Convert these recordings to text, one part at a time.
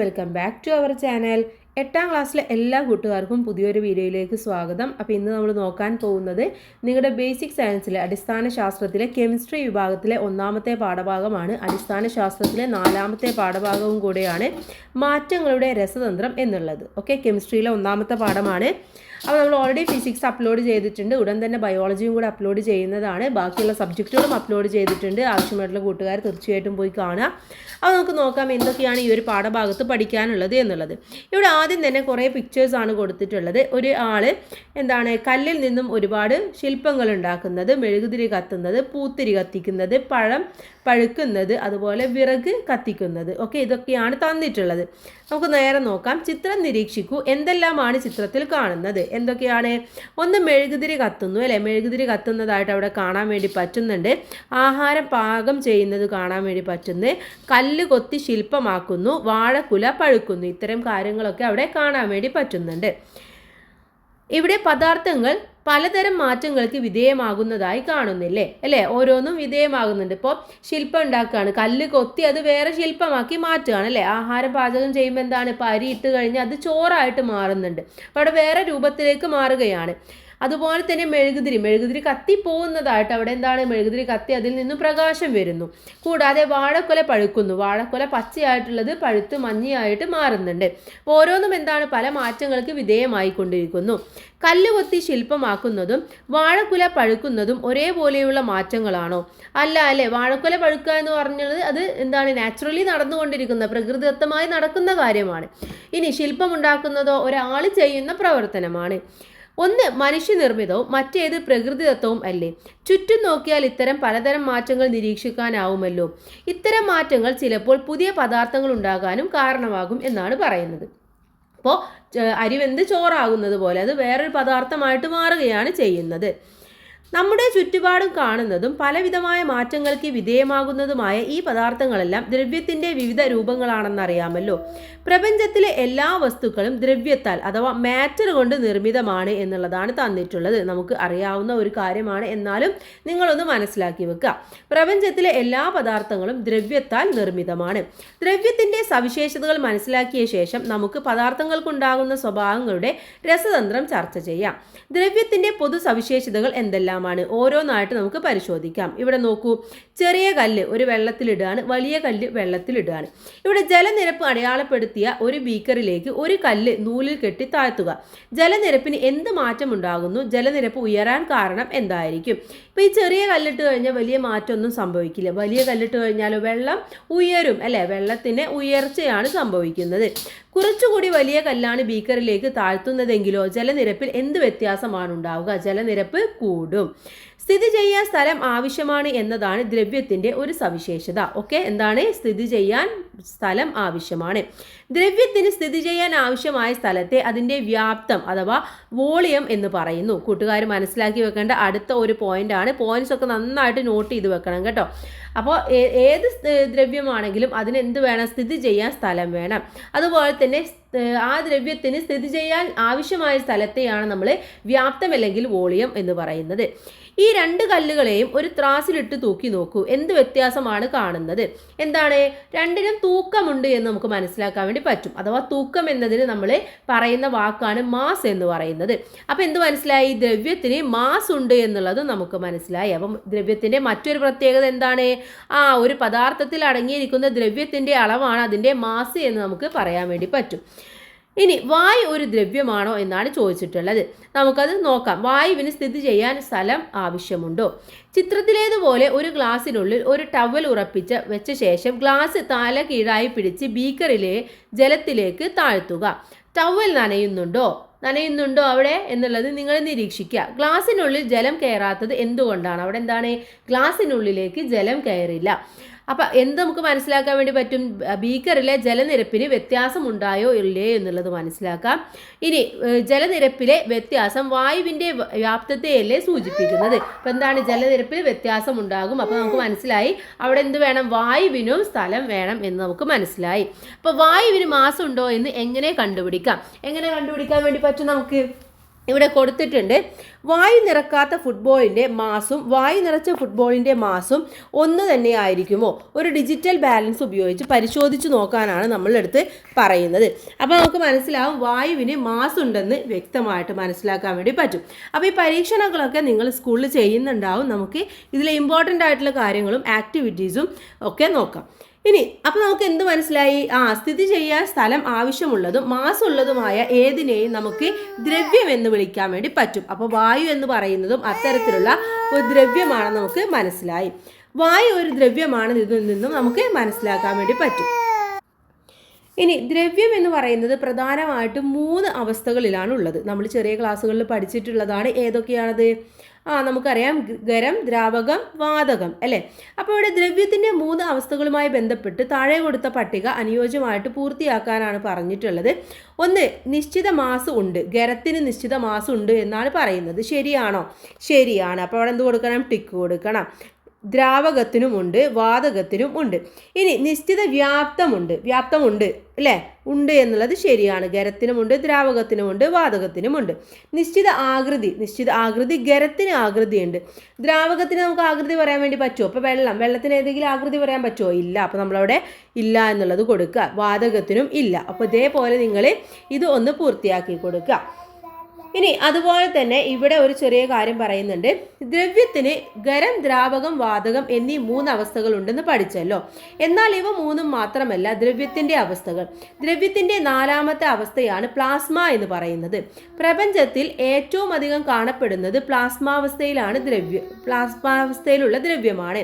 Welcome back to our channel. 8ാം ക്ലാസ്സിലെ എല്ലാ കൂട്ടുകാർക്കും പുതിയൊരു വീഡിയോയിലേക്ക് സ്വാഗതം. അപ്പോൾ ഇന്ന് നമ്മൾ നോക്കാൻ പോകുന്നത് നിങ്ങളുടെ ബേസിക് സയൻസിലെ അടിസ്ഥാന ശാസ്ത്രത്തിലെ കെമിസ്ട്രി വിഭാഗത്തിലെ 1ാമത്തെ പാഠഭാഗമാണ്. അടിസ്ഥാന ശാസ്ത്രത്തിലെ 4ാമത്തെ പാഠഭാഗവും കൂടെയാണ് മാറ്റങ്ങളുടെ രസതന്ത്രം എന്നുള്ളത്. ഓക്കെ, കെമിസ്ട്രിയിലെ 1ാമത്തെ പാഠമാണ്. അപ്പോൾ നമ്മൾ ഓൾറെഡി ഫിസിക്സ് അപ്ലോഡ് ചെയ്തിട്ടുണ്ട്, ഉടൻ തന്നെ ബയോളജിയും കൂടെ അപ്ലോഡ് ചെയ്യുന്നതാണ്. ബാക്കിയുള്ള സബ്ജക്റ്റുകളും അപ്ലോഡ് ചെയ്തിട്ടുണ്ട്. ആവശ്യമായിട്ടുള്ള കൂട്ടുകാർ തീർച്ചയായിട്ടും പോയി കാണുക. അപ്പോൾ നമുക്ക് നോക്കാം എന്തൊക്കെയാണ് ഈ ഒരു പാഠഭാഗത്ത് പഠിക്കാനുള്ളത് എന്നുള്ളത്. ഇവിടെ ആദ്യം തന്നെ കുറേ പിക്ചേഴ്സാണ് കൊടുത്തിട്ടുള്ളത്. ഒരു ആൾ കല്ലിൽ നിന്നും ഒരുപാട് ശില്പങ്ങൾ ഉണ്ടാക്കുന്നത്, മെഴുകുതിരി കത്തുന്നത്, പൂത്തിരി കത്തിക്കുന്നത്, പഴം പഴുക്കുന്നത്, അതുപോലെ വിറക് കത്തിക്കുന്നത്. ഓക്കെ, ഇതൊക്കെയാണ് തന്നിട്ടുള്ളത്. നമുക്ക് നേരെ നോക്കാം. ചിത്രം നിരീക്ഷിക്കൂ. എന്തെല്ലാമാണ് ചിത്രത്തിൽ കാണുന്നത്? എന്തൊക്കെയാണ്? ഒന്ന്, മെഴുകുതിരി കത്തുന്നു അല്ലേ? മെഴുകുതിരി കത്തുന്നതായിട്ട് അവിടെ കാണാൻ വേണ്ടി പറ്റുന്നുണ്ട്. ആഹാരം പാകം ചെയ്യുന്നത് കാണാൻ വേണ്ടി പറ്റുന്നു. കല്ല് കൊത്തി ശില്പമാക്കുന്നു. വാഴക്കുല പഴുക്കുന്നു. ഇത്തരം കാര്യങ്ങളൊക്കെ അവിടെ കാണാൻ വേണ്ടി പറ്റുന്നുണ്ട്. ഇവിടെ പദാർത്ഥങ്ങൾ പലതരം മാറ്റങ്ങൾക്ക് വിധേയമാകുന്നതായി കാണുന്നില്ലേ അല്ലേ? ഓരോന്നും വിധേയമാകുന്നുണ്ട്. ഇപ്പോൾ ശില്പം ഉണ്ടാക്കുകയാണ്, കല്ല് കൊത്തി അത് വേറെ ശില്പമാക്കി മാറ്റുകയാണ് അല്ലേ? ആഹാരം പാചകം ചെയ്യുമ്പോൾ എന്താണ്, ഇപ്പോൾ അരി ഇട്ട് കഴിഞ്ഞാൽ അത് ചോറായിട്ട് മാറുന്നുണ്ട്. അപ്പോൾ അവിടെ വേറെ രൂപത്തിലേക്ക് മാറുകയാണ്. അതുപോലെ തന്നെ മെഴുകുതിരി കത്തിപ്പോകുന്നതായിട്ട് അവിടെ മെഴുകുതിരി കത്തി അതിൽ നിന്നും പ്രകാശം വരുന്നു. കൂടാതെ വാഴക്കൊല പഴുക്കുന്നു. വാഴക്കൊല പച്ചയായിട്ടുള്ളത് പഴുത്ത് മഞ്ഞയായിട്ട് മാറുന്നുണ്ട്. ഓരോന്നും പല മാറ്റങ്ങൾക്ക് വിധേയമായിക്കൊണ്ടിരിക്കുന്നു. കല്ല് കൊത്തി ശില്പമാക്കുന്നതും വാഴക്കുല പഴുക്കുന്നതും ഒരേപോലെയുള്ള മാറ്റങ്ങളാണോ? അല്ല അല്ലേ? വാഴക്കുല പഴുക്കുക എന്ന് പറഞ്ഞത് അത് നാച്ചുറലി നടന്നുകൊണ്ടിരിക്കുന്ന, പ്രകൃതിദത്തമായി നടക്കുന്ന കാര്യമാണ്. ഇനി ശില്പം ഉണ്ടാക്കുന്നതോ ഒരാൾ ചെയ്യുന്ന പ്രവർത്തനമാണ്. ഒന്ന് മനുഷ്യനിർമ്മിതവും മറ്റേത് പ്രകൃതിദത്തവും അല്ലേ? ചുറ്റും നോക്കിയാൽ ഇത്തരം പലതരം മാറ്റങ്ങൾ നിരീക്ഷിക്കാനാവുമല്ലോ. ഇത്തരം മാറ്റങ്ങൾ ചിലപ്പോൾ പുതിയ പദാർത്ഥങ്ങൾ ഉണ്ടാകാനും കാരണമാകും എന്നാണ് പറയുന്നത്. അപ്പോൾ അരിവെന്ത് ചോറാകുന്നത് പോലെ അത് വേറൊരു പദാർത്ഥമായിട്ട് മാറുകയാണ് ചെയ്യുന്നത്. നമ്മുടെ ചുറ്റുപാടും കാണുന്നതും പലവിധമായ മാറ്റങ്ങൾക്ക് വിധേയമാകുന്നതുമായ ഈ പദാർത്ഥങ്ങളെല്ലാം ദ്രവ്യത്തിൻ്റെ വിവിധ രൂപങ്ങളാണെന്നറിയാമല്ലോ. പ്രപഞ്ചത്തിലെ എല്ലാ വസ്തുക്കളും ദ്രവ്യത്താൽ അഥവാ മാറ്റർ കൊണ്ട് നിർമ്മിതമാണ് എന്നുള്ളതാണ് തന്നിട്ടുള്ളത്. നമുക്ക് അറിയാവുന്ന ഒരു കാര്യമാണ്, എന്നാലും നിങ്ങളൊന്ന് മനസ്സിലാക്കി വെക്കുക. പ്രപഞ്ചത്തിലെ എല്ലാ പദാർത്ഥങ്ങളും ദ്രവ്യത്താൽ നിർമ്മിതമാണ്. ദ്രവ്യത്തിൻ്റെ സവിശേഷതകൾ മനസ്സിലാക്കിയ ശേഷം നമുക്ക് പദാർത്ഥങ്ങൾക്കുണ്ടാകുന്ന സ്വഭാവങ്ങളുടെ രസതന്ത്രം ചർച്ച ചെയ്യാം. ദ്രവ്യത്തിൻ്റെ പൊതു സവിശേഷതകൾ എന്തെല്ലാം? ഓരോന്നായിട്ട് നമുക്ക് പരിശോധിക്കാം. ഇവിടെ നോക്കൂ, ചെറിയ കല്ല് ഒരു വെള്ളത്തിലിടുകയാണ്, വലിയ കല്ല് വെള്ളത്തിലിടുകയാണ്. ഇവിടെ ജലനിരപ്പ് അടയാളപ്പെടുത്തിയ ഒരു ബീക്കറിലേക്ക് ഒരു കല്ല് നൂലിൽ കെട്ടി താഴ്ത്തുക. ജലനിരപ്പിന് എന്ത് മാറ്റം ഉണ്ടാകുന്നു? ജലനിരപ്പ് ഉയരാൻ കാരണം എന്തായിരിക്കും? ഇപ്പോൾ ഈ ചെറിയ കല്ലിട്ട് കഴിഞ്ഞാൽ വലിയ മാറ്റമൊന്നും സംഭവിക്കില്ല. വലിയ കല്ലിട്ട് കഴിഞ്ഞാൽ വെള്ളം ഉയരും അല്ലേ? വെള്ളത്തിന് ഉയർച്ചയാണ് സംഭവിക്കുന്നത്. കുറച്ചുകൂടി വലിയ കല്ലാണ് ബീക്കറിലേക്ക് താഴ്ത്തുന്നതെങ്കിലോ ജലനിരപ്പിൽ എന്ത് വ്യത്യാസമാണ് ഉണ്ടാവുക? ജലനിരപ്പ് കൂടും. സ്ഥിതി ചെയ്യാൻ സ്ഥലം ആവശ്യമാണ് എന്നതാണ് ദ്രവ്യത്തിൻ്റെ ഒരു സവിശേഷത. ഓക്കെ, സ്ഥിതി ചെയ്യാൻ സ്ഥലം ആവശ്യമാണ്. ദ്രവ്യത്തിന് സ്ഥിതി ചെയ്യാൻ ആവശ്യമായ സ്ഥലത്തെ അതിൻ്റെ വ്യാപ്തം അഥവാ വോളിയം എന്ന് പറയുന്നു. കൂട്ടുകാർ മനസ്സിലാക്കി വെക്കേണ്ട അടുത്ത ഒരു പോയിന്റാണ്. പോയിന്റ്സ് ഒക്കെ നന്നായിട്ട് നോട്ട് ചെയ്ത് വെക്കണം കേട്ടോ. അപ്പോൾ ഏത് ദ്രവ്യമാണെങ്കിലും അതിന് എന്ത് വേണം? സ്ഥിതി ചെയ്യാൻ സ്ഥലം വേണം. അതുപോലെ തന്നെ ആ ദ്രവ്യത്തിന് സ്ഥിതി ചെയ്യാൻ ആവശ്യമായ സ്ഥലത്തെയാണ് നമ്മൾ വ്യാപ്തം അല്ലെങ്കിൽ വോളിയം എന്ന് പറയുന്നത്. ഈ രണ്ട് കല്ലുകളെയും ഒരു ത്രാസിലിട്ട് തൂക്കി നോക്കൂ. എന്ത് വ്യത്യാസമാണ് കാണുന്നത്? രണ്ടിനും തൂക്കമുണ്ട് എന്ന് നമുക്ക് മനസ്സിലാക്കാൻ വേണ്ടി പറ്റും. അഥവാ തൂക്കം എന്നതിന് നമ്മൾ പറയുന്ന വാക്കാണ് മാസ് എന്ന് പറയുന്നത്. അപ്പോൾ എന്ത് മനസ്സിലായി? ദ്രവ്യത്തിന് മാസ് ഉണ്ട് എന്നുള്ളത് നമുക്ക് മനസ്സിലായി. അപ്പം ദ്രവ്യത്തിൻ്റെ മറ്റൊരു പ്രത്യേകത എന്താണ്? ഒരു പദാർത്ഥത്തിൽ അടങ്ങിയിരിക്കുന്ന ദ്രവ്യത്തിൻ്റെ അളവാണ് അതിൻ്റെ മാസ് എന്ന് നമുക്ക് പറയാൻ വേണ്ടി പറ്റും. ഇനി വായു ഒരു ദ്രവ്യമാണോ എന്നാണ് ചോദിച്ചിട്ടുള്ളത്. നമുക്കത് നോക്കാം. വായുവിന് സ്ഥിതി ചെയ്യാൻ സ്ഥലം ആവശ്യമുണ്ടോ? ചിത്രത്തിലേതുപോലെ ഒരു ഗ്ലാസ്സിനുള്ളിൽ ഒരു ടവൽ ഉറപ്പിച്ച് വെച്ച ശേഷം ഗ്ലാസ് തല കീഴായി പിടിച്ച് ബീക്കറിലെ ജലത്തിലേക്ക് താഴ്ത്തുക. ടവൽ നനയുന്നുണ്ടോ അവിടെ എന്നുള്ളത് നിങ്ങൾ നിരീക്ഷിക്കുക. ഗ്ലാസ്സിനുള്ളിൽ ജലം കയറാത്തത് എന്തുകൊണ്ടാണ്? അവിടെ ഗ്ലാസ്സിനുള്ളിലേക്ക് ജലം കയറില്ല. അപ്പം നമുക്ക് മനസ്സിലാക്കാൻ വേണ്ടി പറ്റും? ബീക്കറിലെ ജലനിരപ്പിന് വ്യത്യാസം ഉണ്ടായോ ഇല്ലേ എന്നുള്ളത് മനസ്സിലാക്കാം. ഇനി ജലനിരപ്പിലെ വ്യത്യാസം വായുവിൻ്റെ വ്യാപ്തത്തെയല്ലേ സൂചിപ്പിക്കുന്നത്. അപ്പം ജലനിരപ്പിൽ വ്യത്യാസം ഉണ്ടാകും. അപ്പോൾ നമുക്ക് മനസ്സിലായി അവിടെ എന്ത് വേണം? വായുവിനും സ്ഥലം വേണം എന്ന് നമുക്ക് മനസ്സിലായി. അപ്പോൾ വായുവിന് മാസം ഉണ്ടോ എന്ന് എങ്ങനെ കണ്ടുപിടിക്കാൻ വേണ്ടി പറ്റും നമുക്ക്? ഇവിടെ കൊടുത്തിട്ടുണ്ട്. വായു നിറക്കാത്ത ഫുട്ബോളിൻ്റെ മാസും വായു നിറച്ച ഫുട്ബോളിൻ്റെ മാസും ഒന്ന് തന്നെ ആയിരിക്കുമോ? ഒരു ഡിജിറ്റൽ ബാലൻസ് ഉപയോഗിച്ച് പരിശോധിച്ച് നോക്കാനാണ് നമ്മളെടുത്ത് പറയുന്നത്. അപ്പോൾ നമുക്ക് മനസ്സിലാവും വായുവിന് മാസ് ഉണ്ടെന്ന് വ്യക്തമായിട്ട് മനസ്സിലാക്കാൻ വേണ്ടി പറ്റും. അപ്പോൾ ഈ പരീക്ഷണങ്ങളൊക്കെ നിങ്ങൾ സ്കൂളിൽ ചെയ്യുന്നുണ്ടാവും. നമുക്ക് ഇതിലെ ഇമ്പോർട്ടൻ്റ് ആയിട്ടുള്ള കാര്യങ്ങളും ആക്ടിവിറ്റീസും ഒക്കെ നോക്കാം. ഇനി അപ്പോൾ നമുക്ക് എന്ത് മനസ്സിലായി? സ്ഥിതി ചെയ്യാൻ സ്ഥലം ആവശ്യമുള്ളതും മാസ് ഉള്ളതുമായ ഏതിനെയും നമുക്ക് ദ്രവ്യം എന്ന് വിളിക്കാൻ വേണ്ടി പറ്റും. അപ്പോൾ വായു എന്ന് പറയുന്നതും അത്തരത്തിലുള്ള ഒരു ദ്രവ്യമാണെന്ന് നമുക്ക് മനസ്സിലായി. വായു ഒരു ദ്രവ്യമാണ് ഇതിൽ നിന്നും നമുക്ക് മനസ്സിലാക്കാൻ വേണ്ടി പറ്റും. ഇനി ദ്രവ്യം എന്ന് പറയുന്നത് പ്രധാനമായിട്ടും 3 അവസ്ഥകളിലാണ് ഉള്ളത്. നമ്മൾ ചെറിയ ക്ലാസ്സുകളിൽ പഠിച്ചിട്ടുള്ളതാണ്. ഏതൊക്കെയാണത്? നമുക്കറിയാം, ഖരം, ദ്രാവകം, വാതകം, അല്ലേ? അപ്പോൾ ഇവിടെ ദ്രവ്യത്തിൻ്റെ 3 അവസ്ഥകളുമായി ബന്ധപ്പെട്ട് താഴെ കൊടുത്ത പട്ടിക അനുയോജ്യമായിട്ട് പൂർത്തിയാക്കാനാണ് പറഞ്ഞിട്ടുള്ളത്. ഒന്ന്, നിശ്ചിത മാസ് ഉണ്ട്. ഖരത്തിന് നിശ്ചിത മാസ് ഉണ്ട് എന്നാണ് പറയുന്നത്. ശരിയാണോ? ശരിയാണ്. അപ്പോൾ അവിടെ എന്ത് കൊടുക്കണം? ടിക്ക് കൊടുക്കണം. ദ്രാവകത്തിനുമുണ്ട്, വാതകത്തിനും ഉണ്ട്. ഇനി നിശ്ചിത വ്യാപ്തമുണ്ട്. വ്യാപ്തമുണ്ട്, അല്ലേ? ഉണ്ട് എന്നുള്ളത് ശരിയാണ്. ഖരത്തിനുമുണ്ട്, ദ്രാവകത്തിനുമുണ്ട്, വാതകത്തിനുമുണ്ട്. നിശ്ചിത ആകൃതി ഖരത്തിന് ആകൃതിയുണ്ട്. ദ്രാവകത്തിന് നമുക്ക് ആകൃതി പറയാൻ വേണ്ടി പറ്റുമോ? അപ്പോൾ വെള്ളത്തിന് ഏതെങ്കിലും ആകൃതി പറയാൻ പറ്റുമോ? ഇല്ല. അപ്പോൾ നമ്മളവിടെ ഇല്ല എന്നുള്ളത് കൊടുക്കുക. വാതകത്തിനും ഇല്ല. അപ്പോൾ ഇതേപോലെ നിങ്ങൾ ഇത് ഒന്ന് പൂർത്തിയാക്കി കൊടുക്കുക. ഇനി അതുപോലെ തന്നെ ഇവിടെ ഒരു ചെറിയ കാര്യം പറയുന്നുണ്ട്. ദ്രവ്യത്തിന് ഖരം, ദ്രാവകം, വാതകം എന്നീ 3 അവസ്ഥകൾ ഉണ്ടെന്ന് പഠിച്ചല്ലോ. എന്നാൽ ഇവ 3 മാത്രമല്ല ദ്രവ്യത്തിൻ്റെ അവസ്ഥകൾ. ദ്രവ്യത്തിൻ്റെ 4ാമത്തെ അവസ്ഥയാണ് പ്ലാസ്മ എന്ന് പറയുന്നത്. പ്രപഞ്ചത്തിൽ ഏറ്റവും അധികം കാണപ്പെടുന്നത് പ്ലാസ്മാവസ്ഥയിലുള്ള ദ്രവ്യമാണ്.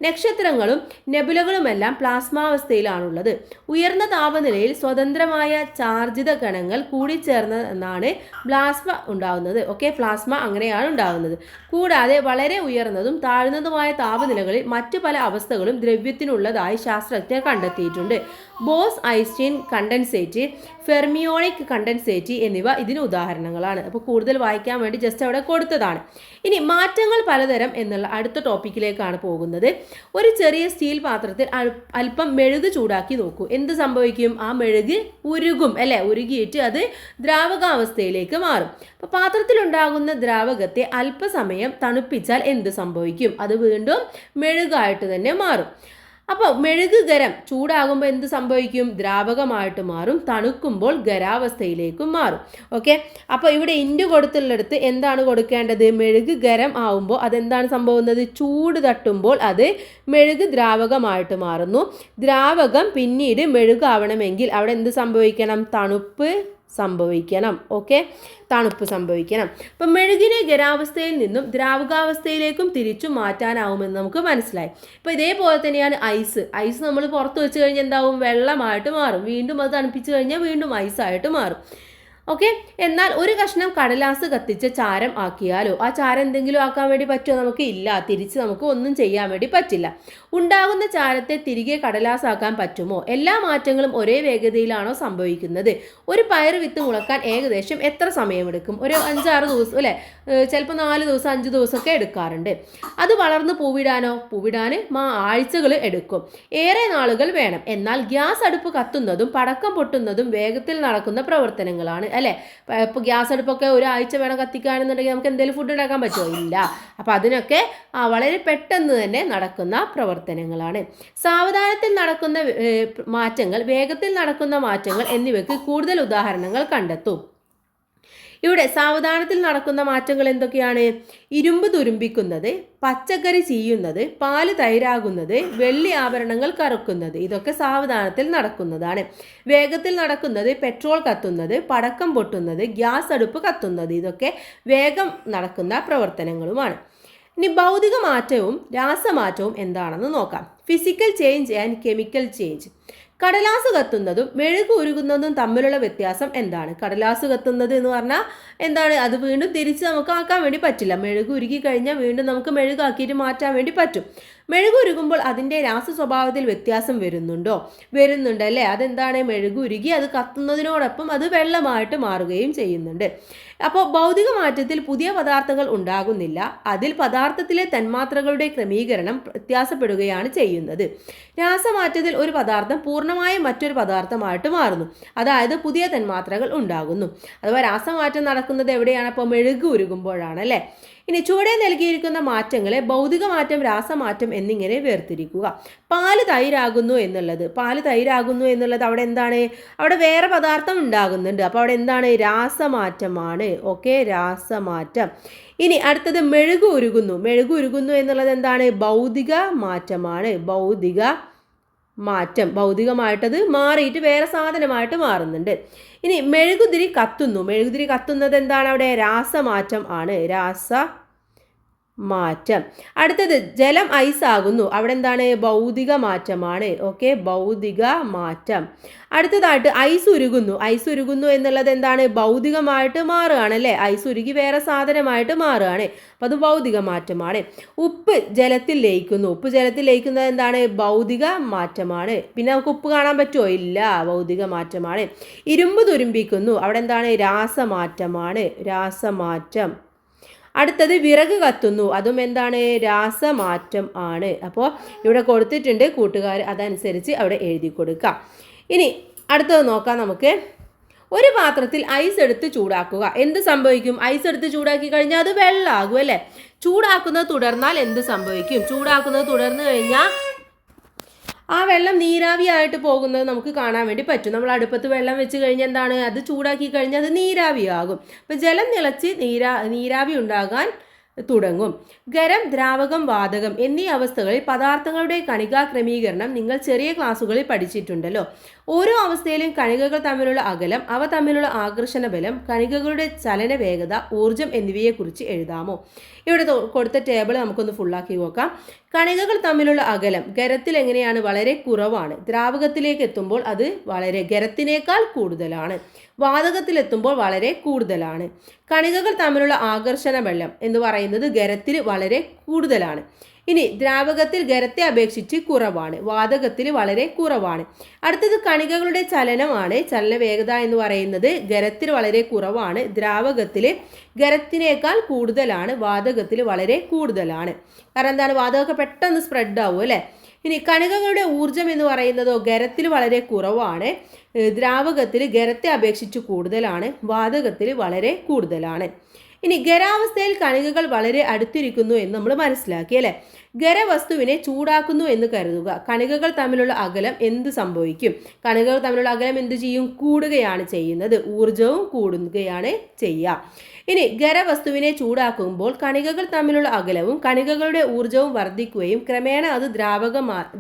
നക്ഷത്രങ്ങളും നെബുലകളുമെല്ലാം പ്ലാസ്മാവസ്ഥയിലാണുള്ളത്. ഉയർന്ന താപനിലയിൽ സ്വതന്ത്രമായ ചാർജിത കണങ്ങൾ കൂടിച്ചേർന്നാണ് പ്ലാസ്മ ഉണ്ടാകുന്നത്. പ്ലാസ്മ അങ്ങനെയാണ് ഉണ്ടാകുന്നത്. കൂടാതെ വളരെ ഉയർന്നതും താഴ്ന്നതുമായ താപനിലകളിൽ മറ്റു പല അവസ്ഥകളും ദ്രവ്യത്തിനുള്ളതായി ശാസ്ത്രജ്ഞർ കണ്ടെത്തിയിട്ടുണ്ട്. Boss Einstein condensate, fermionic condensate എന്നിവ ഇതിന് ഉദാഹരണങ്ങളാണ്. അപ്പോൾ കൂടുതൽ വായിക്കാൻ വേണ്ടി ജസ്റ്റ് അവിടെ കൊടുത്തതാണ്. ഇനി മാറ്റങ്ങൾ പലതരം എന്നുള്ള അടുത്ത ടോപ്പിക്കിലേക്കാണ് പോകുന്നത്. ഒരു ചെറിയ സ്റ്റീൽ പാത്രത്തിൽ അല്പം മെഴുക് ചൂടാക്കി നോക്കൂ. എന്ത് സംഭവിക്കും? ആ മെഴുക് ഉരുകും, അല്ലേ? ഉരുകിയിട്ട് അത് ദ്രാവകാവസ്ഥയിലേക്ക് മാറും. അപ്പോൾ പാത്രത്തിലുണ്ടാകുന്ന ദ്രാവകത്തെ അല്പസമയം തണുപ്പിച്ചാൽ എന്ത് സംഭവിക്കും? അത് വീണ്ടും മെഴുകായിട്ട് തന്നെ മാറും. അപ്പോൾ മെഴുക് ഖരം ചൂടാകുമ്പോൾ എന്ത് സംഭവിക്കും? ദ്രാവകമായിട്ട് മാറും. തണുക്കുമ്പോൾ ഖരാവസ്ഥയിലേക്കും മാറും. അപ്പോൾ ഇവിടെ ഇൻഡു കൊടുത്തുള്ളിടത്ത് എന്താണ് കൊടുക്കേണ്ടത്? മെഴുക് ഖരം ആവുമ്പോൾ അതെന്താണ് സംഭവിക്കുന്നത്? ചൂട് തട്ടുമ്പോൾ അത് മെഴുക് ദ്രാവകമായിട്ട് മാറുന്നു. ദ്രാവകം പിന്നീട് മെഴുകാവണമെങ്കിൽ അവിടെ എന്ത് സംഭവിക്കണം? തണുപ്പ് സംഭവിക്കണം. തണുപ്പ് സംഭവിക്കണം. അപ്പം മെഴുകിനെ ഖരാവസ്ഥയിൽ നിന്നും ദ്രാവകാവസ്ഥയിലേക്കും തിരിച്ചു മാറ്റാനാവുമെന്ന് നമുക്ക് മനസ്സിലായി. ഇപ്പോൾ ഇതേപോലെ തന്നെയാണ് ഐസ് നമ്മൾ പുറത്ത് വെച്ച് കഴിഞ്ഞാൽ എന്താവും? വെള്ളമായിട്ട് മാറും. വീണ്ടും അത് തണുപ്പിച്ച് കഴിഞ്ഞാൽ വീണ്ടും ഐസായിട്ട് മാറും. എന്നാൽ ഒരു കഷ്ണം കടലാസ് കത്തിച്ച് ചാരം ആക്കിയാലോ? ആ ചാരം എന്തെങ്കിലും ആക്കാൻ വേണ്ടി പറ്റുമോ? നമുക്ക് ഇല്ല. തിരിച്ച് നമുക്ക് ഒന്നും ചെയ്യാൻ വേണ്ടി പറ്റില്ല. ഉണ്ടാകുന്ന ചാരത്തെ തിരികെ കടലാസാക്കാൻ പറ്റുമോ? എല്ലാ മാറ്റങ്ങളും ഒരേ വേഗതയിലാണോ സംഭവിക്കുന്നത്? ഒരു പയർ വിത്ത് മുളക്കാൻ ഏകദേശം എത്ര സമയമെടുക്കും? ഒരു 5-6 ദിവസം, അല്ലേ? ചിലപ്പോൾ 4 ദിവസം 5 ദിവസമൊക്കെ എടുക്കാറുണ്ട്. അത് വളർന്ന് പൂവിടാൻ ആഴ്ചകൾ എടുക്കും. ഏറെ നാളുകൾ വേണം. എന്നാൽ ഗ്യാസ് അടുപ്പ് കത്തുന്നതും പടക്കം പൊട്ടുന്നതും വേഗത്തിൽ നടക്കുന്ന പ്രവർത്തനങ്ങളാണ്, അല്ലേ? ഇപ്പോൾ ഗ്യാസ് അടുപ്പൊക്കെ ഒരാഴ്ച വേണം കത്തിക്കാണെന്നുണ്ടെങ്കിൽ നമുക്ക് എന്തെങ്കിലും ഫുഡ് ഉണ്ടാക്കാൻ പറ്റുമോ? ഇല്ല. അപ്പോൾ അതിനൊക്കെ വളരെ പെട്ടെന്ന് തന്നെ നടക്കുന്ന പ്രവർത്തനങ്ങളാണ്. സാവധാനത്തിൽ നടക്കുന്ന മാറ്റങ്ങൾ, വേഗത്തിൽ നടക്കുന്ന മാറ്റങ്ങൾ എന്നിവയ്ക്ക് കൂടുതൽ ഉദാഹരണങ്ങൾ കണ്ടെത്തും. ഇവിടെ സാവധാനത്തിൽ നടക്കുന്ന മാറ്റങ്ങൾ എന്തൊക്കെയാണ്? ഇരുമ്പ് തുരുമ്പിക്കുന്നത്, പച്ചക്കറി ചീയുന്നത്, പാല് തൈരാകുന്നത്, വെള്ളി ആഭരണങ്ങൾ കറുക്കുന്നത്. ഇതൊക്കെ സാവധാനത്തിൽ നടക്കുന്നതാണ്. വേഗത്തിൽ നടക്കുന്നത് പെട്രോൾ കത്തുന്നത്, പടക്കം പൊട്ടുന്നത്, ഗ്യാസ് അടുപ്പ് കത്തുന്നത്. ഇതൊക്കെ വേഗം നടക്കുന്ന പ്രവർത്തനങ്ങളുമാണ്. ഇനി ഭൗതിക മാറ്റവും രാസമാറ്റവും എന്താണെന്ന് നോക്കാം. Physical change and chemical change. കടലാസ് കത്തുന്നതും മെഴുക് ഉരുകുന്നതും തമ്മിലുള്ള വ്യത്യാസം എന്താണ്? കടലാസ് കത്തുന്നത് എന്ന് പറഞ്ഞാൽ എന്താണ്? അത് വീണ്ടും തിരിച്ച് നമുക്ക് ആക്കാൻ വേണ്ടി പറ്റില്ല. മെഴുക് ഉരുകി കഴിഞ്ഞാൽ വീണ്ടും നമുക്ക് മെഴുകാക്കിയിട്ട് മാറ്റാൻ വേണ്ടി പറ്റും. മെഴുകുരുകുമ്പോൾ അതിൻ്റെ രാസ സ്വഭാവത്തിൽ വ്യത്യാസം വരുന്നുണ്ട് അല്ലേ? അതെന്താണ്? മെഴുകുരുകി അത് കത്തുന്നതിനോടൊപ്പം അത് വെള്ളമായിട്ട് മാറുകയും ചെയ്യുന്നുണ്ട്. അപ്പോൾ ഭൗതിക മാറ്റത്തിൽ പുതിയ പദാർത്ഥങ്ങൾ ഉണ്ടാകുന്നില്ല, അതിൽ പദാർത്ഥത്തിലെ തന്മാത്രകളുടെ ക്രമീകരണം വ്യത്യാസപ്പെടുകയാണ് ചെയ്യുന്നത്. രാസമാറ്റത്തിൽ ഒരു പദാർത്ഥം പൂർണ്ണമായും മറ്റൊരു പദാർത്ഥമായിട്ട് മാറുന്നു, അതായത് പുതിയ തന്മാത്രകൾ ഉണ്ടാകുന്നു. അഥവാ രാസമാറ്റം നടക്കുന്നത് എവിടെയാണ്? അപ്പോൾ മെഴുക് ഉരുകുമ്പോഴാണ് അല്ലേ? ഇനി ചുവടെ നൽകിയിരിക്കുന്ന മാറ്റങ്ങളെ ഭൗതിക മാറ്റം, രാസമാറ്റം എന്നിങ്ങനെ വേർതിരിക്കുക. പാല് തൈരാകുന്നു എന്നുള്ളത് അവിടെ എന്താണ്? അവിടെ വേറെ പദാർത്ഥം ഉണ്ടാകുന്നുണ്ട്. അപ്പോൾ അവിടെ എന്താണ്? രാസമാറ്റമാണ്. ഓക്കെ, രാസമാറ്റം. ഇനി അടുത്തത് മെഴുക് ഉരുകുന്നു എന്നുള്ളത് എന്താണ്? ഭൗതിക മാറ്റമാണ്. ഭൗതികമായിട്ടത് മാറിയിട്ട് വേറെ സാധനമായിട്ട് മാറുന്നുണ്ട്. ഇനി മെഴുകുതിരി കത്തുന്നത് എന്താണ്? അവിടെ രാസമാറ്റം ആണ്. മാറ്റം. അടുത്തത് ജലം ഐസ് ആകുന്നു, അവിടെ എന്താണ്? ഭൗതിക മാറ്റമാണ്. ഓക്കെ, ഭൗതിക മാറ്റം. അടുത്തതായിട്ട് ഐസ് ഉരുകുന്നു എന്നുള്ളത് എന്താണ്? ഭൗതികമായിട്ട് മാറുകയാണ് അല്ലേ? ഐസ് ഉരുകി വേറെ സാധനമായിട്ട് മാറുകയാണ്, അപ്പം അത് ഭൗതിക മാറ്റമാണ്. ഉപ്പ് ജലത്തിൽ ലയിക്കുന്നത് എന്താണ്? ഭൗതിക മാറ്റമാണ്. പിന്നെ നമുക്ക് ഉപ്പ് കാണാൻ പറ്റുമോ? ഇല്ല, ഭൗതിക മാറ്റമാണ്. ഇരുമ്പ് തുരുമ്പിക്കുന്നു, അവിടെ എന്താണ്? രാസമാറ്റം. അടുത്തത് വിറക് കത്തുന്നു, അതും എന്താണ്? രാസമാറ്റം ആണ്. അപ്പോൾ ഇവിടെ കൊടുത്തിട്ടുണ്ട് കൂട്ടുകാർ, അതനുസരിച്ച് അവിടെ എഴുതി കൊടുക്കാം. ഇനി അടുത്തത് നോക്കാം നമുക്ക്. ഒരു പാത്രത്തിൽ ഐസ് എടുത്ത് ചൂടാക്കുക, എന്ത് സംഭവിക്കും? ഐസ് എടുത്ത് ചൂടാക്കി കഴിഞ്ഞാൽ അത് വെള്ളമാകും അല്ലേ? ചൂടാക്കുന്നത് തുടർന്നാൽ എന്ത് സംഭവിക്കും? ചൂടാക്കുന്നത് തുടർന്ന് കഴിഞ്ഞാൽ ആ വെള്ളം നീരാവിയായിട്ട് പോകുന്നത് നമുക്ക് കാണാൻ വേണ്ടി പറ്റും. നമ്മൾ അടുപ്പത്ത് വെള്ളം വെച്ച് കഴിഞ്ഞാൽ എന്താണ്? അത് ചൂടാക്കി കഴിഞ്ഞാൽ അത് നീരാവിയാകും. അപ്പോൾ ജലം തിളച്ച് നീരാവി ഉണ്ടാകാൻ തുടങ്ങും. ഖരം, ദ്രാവകം, വാതകം എന്നീ അവസ്ഥകളിൽ പദാർത്ഥങ്ങളുടെ കണികാ ക്രമീകരണം നിങ്ങൾ ചെറിയ ക്ലാസ്സുകളിൽ പഠിച്ചിട്ടുണ്ടല്ലോ. ഓരോ അവസ്ഥയിലും കണികകൾ തമ്മിലുള്ള അകലം, അവ തമ്മിലുള്ള ആകർഷണ ബലം, കണികകളുടെ ചലന വേഗത, ഊർജം എന്നിവയെക്കുറിച്ച് എഴുതാമോ? ഇവിടെ കൊടുത്ത ടേബിൾ നമുക്കൊന്ന് ഫുള്ളാക്കി നോക്കാം. കണികകൾ തമ്മിലുള്ള അകലം ഖരത്തിൽ എങ്ങനെയാണ്? വളരെ കുറവാണ്. ദ്രാവകത്തിലേക്ക് എത്തുമ്പോൾ അത് വളരെ ഖരത്തിനേക്കാൾ കൂടുതലാണ്. വാതകത്തിലെത്തുമ്പോൾ വളരെ കൂടുതലാണ്. കണികകൾ തമ്മിലുള്ള ആകർഷണ ബലം എന്ന് പറയുന്നത് ഖരത്തിൽ വളരെ കൂടുതലാണ്. ഇനി ദ്രാവകത്തിൽ ഖരത്തെ അപേക്ഷിച്ച് കുറവാണ്, വാതകത്തിൽ വളരെ കുറവാണ്. അടുത്തത് കണികകളുടെ ചലനമാണ്. ചലന വേഗത എന്ന് പറയുന്നത് ഖരത്തിൽ വളരെ കുറവാണ്, ദ്രാവകത്തിൽ ഖരത്തിനേക്കാൾ കൂടുതലാണ്, വാതകത്തിൽ വളരെ കൂടുതലാണ്. കാരണം എന്താണ്? വാതകമൊക്കെ പെട്ടെന്ന് സ്പ്രെഡ് ആവും അല്ലേ? ഇനി കണികകളുടെ ഊർജം എന്ന് പറയുന്നതോ ഖരത്തിൽ വളരെ കുറവാണ്, ദ്രാവകത്തിൽ ഖരത്തെ അപേക്ഷിച്ച് കൂടുതലാണ്, വാതകത്തിൽ വളരെ കൂടുതലാണ്. ഇനി ഖരാവസ്ഥയിൽ കണികകൾ വളരെ അടുത്തിരിക്കുന്നു എന്ന് നമ്മൾ മനസ്സിലാക്കി അല്ലേ? ഖരവസ്തുവിനെ ചൂടാക്കുന്നു എന്ന് കരുതുക. കണികകൾ തമ്മിലുള്ള അകലം എന്ത് സംഭവിക്കും? കണികകൾ തമ്മിലുള്ള അകലം എന്ത് ചെയ്യും? കൂടുകയാണ് ചെയ്യുന്നത്, ഊർജവും കൂടുകയാണ് ചെയ്യുക. ഇനി ഖരവസ്തുവിനെ ചൂടാക്കുമ്പോൾ കണികകൾ തമ്മിലുള്ള അകലവും കണികകളുടെ ഊർജവും വർദ്ധിക്കുകയും ക്രമേണ അത്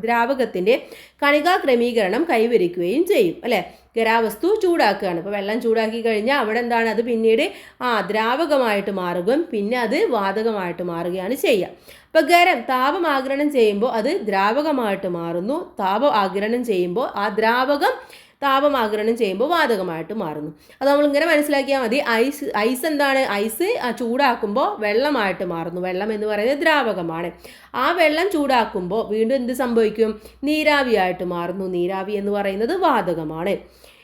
ദ്രാവകത്തിന്റെ കണികാ ക്രമീകരണം കൈവരിക്കുകയും ചെയ്യും അല്ലേ? ഖരാവസ്തു ചൂടാക്കുകയാണ്. ഇപ്പോൾ വെള്ളം ചൂടാക്കി കഴിഞ്ഞാൽ അവിടെ എന്താണ്? അത് പിന്നീട് ദ്രാവകമായിട്ട് മാറുകയും പിന്നെ അത് വാതകമായിട്ട് മാറുകയാണ് ചെയ്യുക. അപ്പോൾ ഖരം താപം ആഗിരണം ചെയ്യുമ്പോൾ അത് ദ്രാവകമായിട്ട് മാറുന്നു, താപം ആഗിരണം ചെയ്യുമ്പോൾ ആ ദ്രാവകം താപം ആഗിരണം ചെയ്യുമ്പോൾ വാതകമായിട്ട് മാറുന്നു. അത് നമ്മളിങ്ങനെ മനസ്സിലാക്കിയാൽ മതി. ഐസ് എന്താണ്? ഐസ് ചൂടാക്കുമ്പോൾ വെള്ളമായിട്ട് മാറുന്നു. വെള്ളം എന്ന് പറയുന്നത് ദ്രാവകമാണ്. ആ വെള്ളം ചൂടാക്കുമ്പോൾ വീണ്ടും എന്ത് സംഭവിക്കും? നീരാവിയായിട്ട് മാറുന്നു. നീരാവി എന്ന് പറയുന്നത് വാതകമാണ്.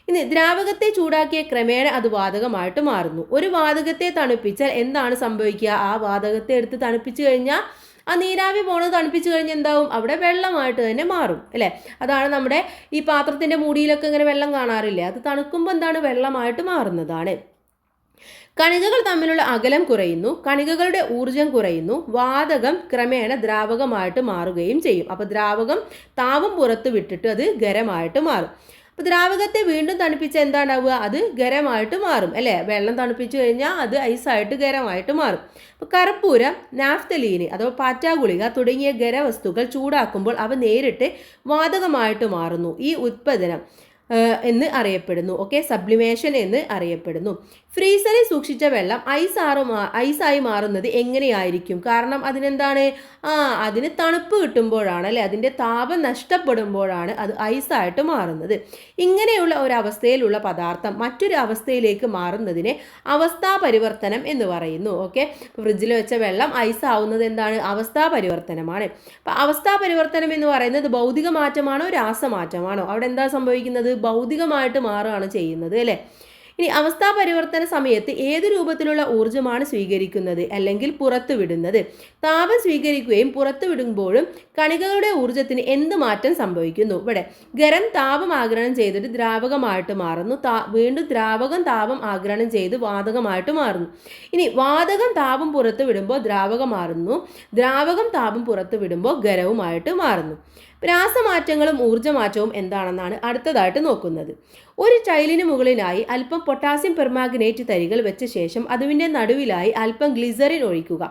ഇനി ദ്രാവകത്തെ ചൂടാക്കിയ ക്രമേണ അത് വാതകമായിട്ട് മാറുന്നു. ഒരു വാതകത്തെ തണുപ്പിച്ചാൽ എന്താണ് സംഭവിക്കുക? ആ വാതകത്തെ എടുത്ത് തണുപ്പിച്ചു കഴിഞ്ഞാൽ ആ നീരാവി പോണത് തണുപ്പിച്ചു കഴിഞ്ഞാൽ എന്താവും? അവിടെ വെള്ളമായിട്ട് തന്നെ മാറും അല്ലേ? അതാണ് നമ്മുടെ ഈ പാത്രത്തിൻ്റെ മൂടിയിലൊക്കെ ഇങ്ങനെ വെള്ളം കാണാറില്ലേ? അത് തണുക്കുമ്പോൾ എന്താണ്? വെള്ളമായിട്ട് മാറുന്നതാണ്. കണികകൾ തമ്മിലുള്ള അകലം കുറയുന്നു, കണികകളുടെ ഊർജം കുറയുന്നു, വാതകം ക്രമേണ ദ്രാവകമായിട്ട് മാറുകയും ചെയ്യും. അപ്പോൾ ദ്രാവകം താപം പുറത്ത് വിട്ടിട്ട് അത് ഖരമായിട്ട് മാറും. അപ്പോൾ ദ്രാവകത്തെ വീണ്ടും തണുപ്പിച്ചാൽ എന്താ ഉണ്ടാവുക? അത് ഖരമായിട്ട് മാറും അല്ലേ? വെള്ളം തണുപ്പിച്ചു കഴിഞ്ഞാൽ അത് ഐസായിട്ട് ഖരമായിട്ട് മാറും. അപ്പോൾ കർപ്പൂരം, നാഫ്തലീന് അഥവാ പാറ്റാഗുളിക തുടങ്ങിയ ഖരവസ്തുക്കൾ ചൂടാക്കുമ്പോൾ അവ നേരിട്ട് വാതകമായിട്ട് മാറുന്നു. ഈ ഉത്പാദനം എന്ന് അറിയപ്പെടുന്നു. ഓക്കെ, സബ്ലിമേഷൻ എന്ന് അറിയപ്പെടുന്നു. ഫ്രീസറിൽ സൂക്ഷിച്ച വെള്ളം ഐസായി മാറുന്നത് എങ്ങനെയായിരിക്കും? കാരണം അതിനെന്താണ്, അതിന് തണുപ്പ് കിട്ടുമ്പോഴാണ് അല്ലെ, അതിൻ്റെ താപം നഷ്ടപ്പെടുമ്പോഴാണ് അത് ഐസായിട്ട് മാറുന്നത്. ഇങ്ങനെയുള്ള ഒരു അവസ്ഥയിലുള്ള പദാർത്ഥം മറ്റൊരു അവസ്ഥയിലേക്ക് മാറുന്നതിനെ അവസ്ഥാ പരിവർത്തനം എന്ന് പറയുന്നു. ഓക്കെ, ഫ്രിഡ്ജിൽ വെച്ച വെള്ളം ഐസ് ആവുന്നത് എന്താണ്, അവസ്ഥാ പരിവർത്തനമാണ്. അപ്പം അവസ്ഥാ പരിവർത്തനം എന്ന് പറയുന്നത് ഭൗതിക മാറ്റമാണോ രാസമാറ്റമാണോ? അവിടെ എന്താ സംഭവിക്കുന്നത്, ഭൗതികമായിട്ട് മാറുകയാണ് ചെയ്യുന്നത് അല്ലേ. ഇനി അവസ്ഥാ പരിവർത്തന സമയത്ത് ഏത് രൂപത്തിലുള്ള ഊർജ്ജമാണ് സ്വീകരിക്കുന്നത് അല്ലെങ്കിൽ പുറത്തുവിടുന്നത്? താപം സ്വീകരിക്കുകയും പുറത്തുവിടുമ്പോഴും കണികകളുടെ ഊർജ്ജത്തിന് എന്ത് മാറ്റം സംഭവിക്കുന്നു? ഇവിടെ ഖരം താപം ആഗിരണം ചെയ്തിട്ട് ദ്രാവകമായിട്ട് മാറുന്നു, വീണ്ടും ദ്രാവകം താപം ആഗിരണം ചെയ്ത് വാതകമായിട്ട് മാറുന്നു. ഇനി വാതകം താപം പുറത്തുവിടുമ്പോൾ ദ്രാവകം മാറുന്നു, ദ്രാവകം താപം പുറത്തുവിടുമ്പോൾ ഖരവുമായിട്ട് മാറുന്നു. രാസമാറ്റങ്ങളും ഊർജ്ജമാറ്റവും എന്താണെന്നാണ് അടുത്തതായിട്ട് നോക്കുന്നത്. ഒരു ടൈലിന് മുകളിലായി അല്പം പൊട്ടാസ്യം പെർമാഗ്നേറ്റ് തരികൾ വെച്ച ശേഷം അതിൻ്റെ നടുവിലായി അല്പം ഗ്ലിസറിൻ ഒഴിക്കുക.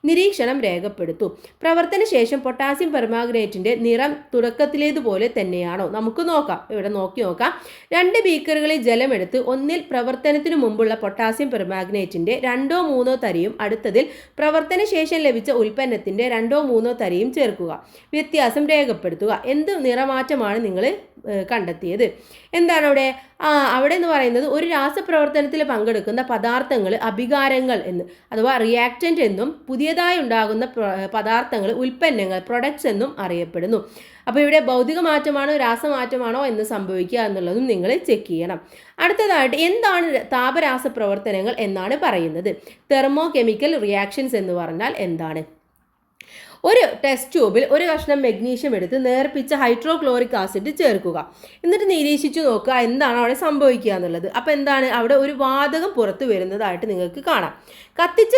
നിരീക്ഷണം രേഖപ്പെടുത്തൂ. പ്രവർത്തന ശേഷം പൊട്ടാസ്യം പെർമാഗ്നേറ്റിന്റെ നിറം തുടക്കത്തിലേതുപോലെ തന്നെയാണോ? നമുക്ക് നോക്കാം, ഇവിടെ നോക്കാം. 2 ബീക്കറുകളിൽ ജലമെടുത്ത് ഒന്നിൽ പ്രവർത്തനത്തിനു മുമ്പുള്ള പൊട്ടാസ്യം പെർമാഗ്നേറ്റിന്റെ 2-3 തരിയും അടുത്തതിൽ പ്രവർത്തന ശേഷം ലഭിച്ച ഉൽപ്പന്നത്തിന്റെ 2-3 തരിയും ചേർക്കുക. വ്യത്യാസം രേഖപ്പെടുത്തുക. എന്ത് നിറമാറ്റമാണ് നിങ്ങൾ കണ്ടെത്തിയത്? എന്താണ് അവിടെ എന്ന് പറയുന്നത്, ഒരു രാസപ്രവർത്തനത്തിൽ പങ്കെടുക്കുന്ന പദാർത്ഥങ്ങൾ അഭികാരങ്ങൾ എന്ന് അഥവാ റിയാക്റ്റന്റ് എന്നും പുതിയതായി ഉണ്ടാകുന്ന പദാർത്ഥങ്ങൾ ഉൽപ്പന്നങ്ങൾ പ്രൊഡക്ട്സ് എന്നും അറിയപ്പെടുന്നു. അപ്പോൾ ഇവിടെ ഭൗതിക മാറ്റമാണോ രാസമാറ്റമാണോ എന്ന് സംഭവിക്കുക എന്നുള്ളതും നിങ്ങൾ ചെക്ക് ചെയ്യണം. അടുത്തതായിട്ട് എന്താണ് താപരാസ പ്രവർത്തനങ്ങൾ എന്നാണ് പറയുന്നത്. തെർമോ കെമിക്കൽ റിയാക്ഷൻസ് എന്ന് പറഞ്ഞാൽ എന്താണ്? ഒരു ടെസ്റ്റ് ട്യൂബിൽ ഒരു കഷ്ണം മെഗ്നീഷ്യം എടുത്ത് നേർപ്പിച്ച ഹൈഡ്രോക്ലോറിക് ആസിഡ് ചേർക്കുക. എന്നിട്ട് നിരീക്ഷിച്ചു നോക്കുക എന്താണ് അവിടെ സംഭവിക്കുക എന്നുള്ളത്. അപ്പോൾ എന്താണ്, അവിടെ ഒരു വാതകം പുറത്തു വരുന്നതായിട്ട് നിങ്ങൾക്ക് കാണാം. കത്തിച്ച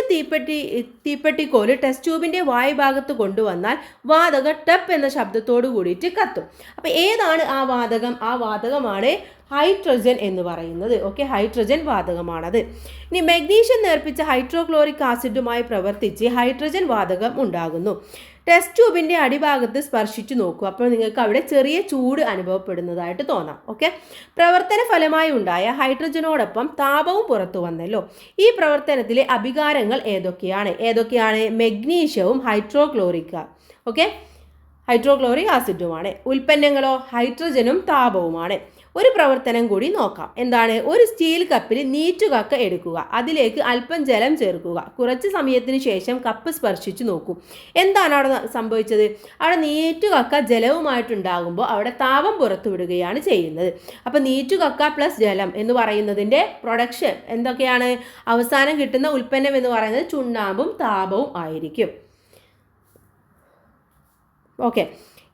തീപ്പെട്ടിക്കോല് ടെസ്റ്റ് ട്യൂബിൻ്റെ വായുഭാഗത്ത് കൊണ്ടുവന്നാൽ വാതകം ടപ്പ് എന്ന ശബ്ദത്തോട് കൂടിയിട്ട് കത്തും. അപ്പോൾ ഏതാണ് ആ വാതകം? ആ വാതകമാണ് ഹൈഡ്രജൻ എന്ന് പറയുന്നത്. ഓക്കെ, ഹൈഡ്രജൻ വാതകമാണത്. ഇനി മെഗ്നീഷ്യം നേർപ്പിച്ച ഹൈഡ്രോക്ലോറിക് ആസിഡുമായി പ്രവർത്തിച്ച് ഹൈഡ്രജൻ വാതകം ഉണ്ടാകുന്നു. ടെസ്റ്റ് ട്യൂബിൻ്റെ അടിഭാഗത്ത് സ്പർശിച്ചു നോക്കൂ. അപ്പോൾ നിങ്ങൾക്ക് അവിടെ ചെറിയ ചൂട് അനുഭവപ്പെടുന്നതായിട്ട് തോന്നാം. ഓക്കെ, പ്രവർത്തന ഫലമായി ഉണ്ടായ ഹൈഡ്രജനോടൊപ്പം താപവും പുറത്തു വന്നല്ലോ. ഈ പ്രവർത്തനത്തിലെ അഭികാരങ്ങൾ ഏതൊക്കെയാണ്? മെഗ്നീഷ്യവും ഹൈഡ്രോക്ലോറിക് ആസിഡുമാണ്. ഉൽപ്പന്നങ്ങളോ ഹൈഡ്രജനും താപവുമാണ്. ഒരു പ്രവർത്തനം കൂടി നോക്കാം. എന്താണ്? ഒരു സ്റ്റീൽ കപ്പിൽ നീറ്റുകക്ക എടുക്കുക, അതിലേക്ക് അല്പം ജലം ചേർക്കുക. കുറച്ച് സമയത്തിന് ശേഷം കപ്പ് സ്പർശിച്ചു നോക്കൂ. എന്താണ് അവിടെ സംഭവിച്ചത്? അവിടെ നീറ്റുകക്ക ജലവുമായിട്ടുണ്ടാകുമ്പോൾ അവിടെ താപം പുറത്തുവിടുകയാണ് ചെയ്യുന്നത്. അപ്പോൾ നീറ്റുകക്ക പ്ലസ് ജലം എന്ന് പറയുന്നതിൻ്റെ പ്രൊഡക്ഷൻ എന്തൊക്കെയാണ്? അവസാനം കിട്ടുന്ന ഉൽപ്പന്നം എന്ന് പറയുന്നത് ചുണ്ണാമ്പും താപവും ആയിരിക്കും. ഓക്കെ,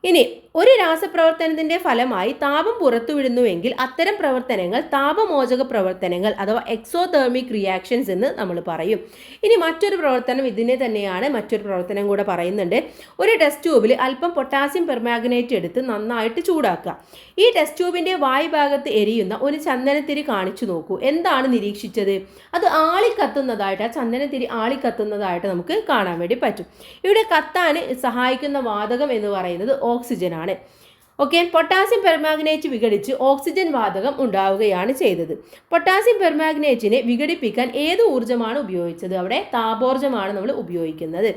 ഇനി ഒരു രാസപ്രവർത്തനത്തിൻ്റെ ഫലമായി താപം പുറത്തുവിടുന്നുവെങ്കിൽ അത്തരം പ്രവർത്തനങ്ങൾ താപമോചക പ്രവർത്തനങ്ങൾ അഥവാ എക്സോതെർമിക് റിയാക്ഷൻസ് എന്ന് നമ്മൾ പറയും. ഇനി മറ്റൊരു പ്രവർത്തനം ഇതിനെ തന്നെയാണ്, മറ്റൊരു പ്രവർത്തനം കൂടെ പറയുന്നുണ്ട്. ഒരു ടെസ്റ്റ് ട്യൂബിൽ അല്പം പൊട്ടാസ്യം പെർമാഗ്നേറ്റ് എടുത്ത് നന്നായിട്ട് ചൂടാക്കുക. ഈ ടെസ്റ്റ് ട്യൂബിൻ്റെ വായുഭാഗത്ത് എരിയുന്ന ഒരു ചന്ദനത്തിരി കാണിച്ചു നോക്കൂ. എന്താണ് നിരീക്ഷിച്ചത്? അത് ആളിക്കത്തുന്നതായിട്ട്, ആ ചന്ദനത്തിരി ആളിക്കത്തുന്നതായിട്ട് നമുക്ക് കാണാൻ വേണ്ടി പറ്റും. ഇവിടെ കത്താൻ സഹായിക്കുന്ന വാതകം എന്ന് പറയുന്നത് ഓക്സിജനാണ്. ഓക്കെ, പൊട്ടാസ്യം പെർമാഗ്നേറ്റ് വിഘടിച്ച് ഓക്സിജൻ വാതകം ഉണ്ടാവുകയാണ് ചെയ്തത്. പൊട്ടാസ്യം പെർമാഗ്നേറ്റിനെ വിഘടിപ്പിക്കാൻ ഏത് ഊർജ്ജമാണ് ഉപയോഗിച്ചത്? അവിടെ താപോർജ്ജമാണ് നമ്മൾ ഉപയോഗിക്കുന്നത്.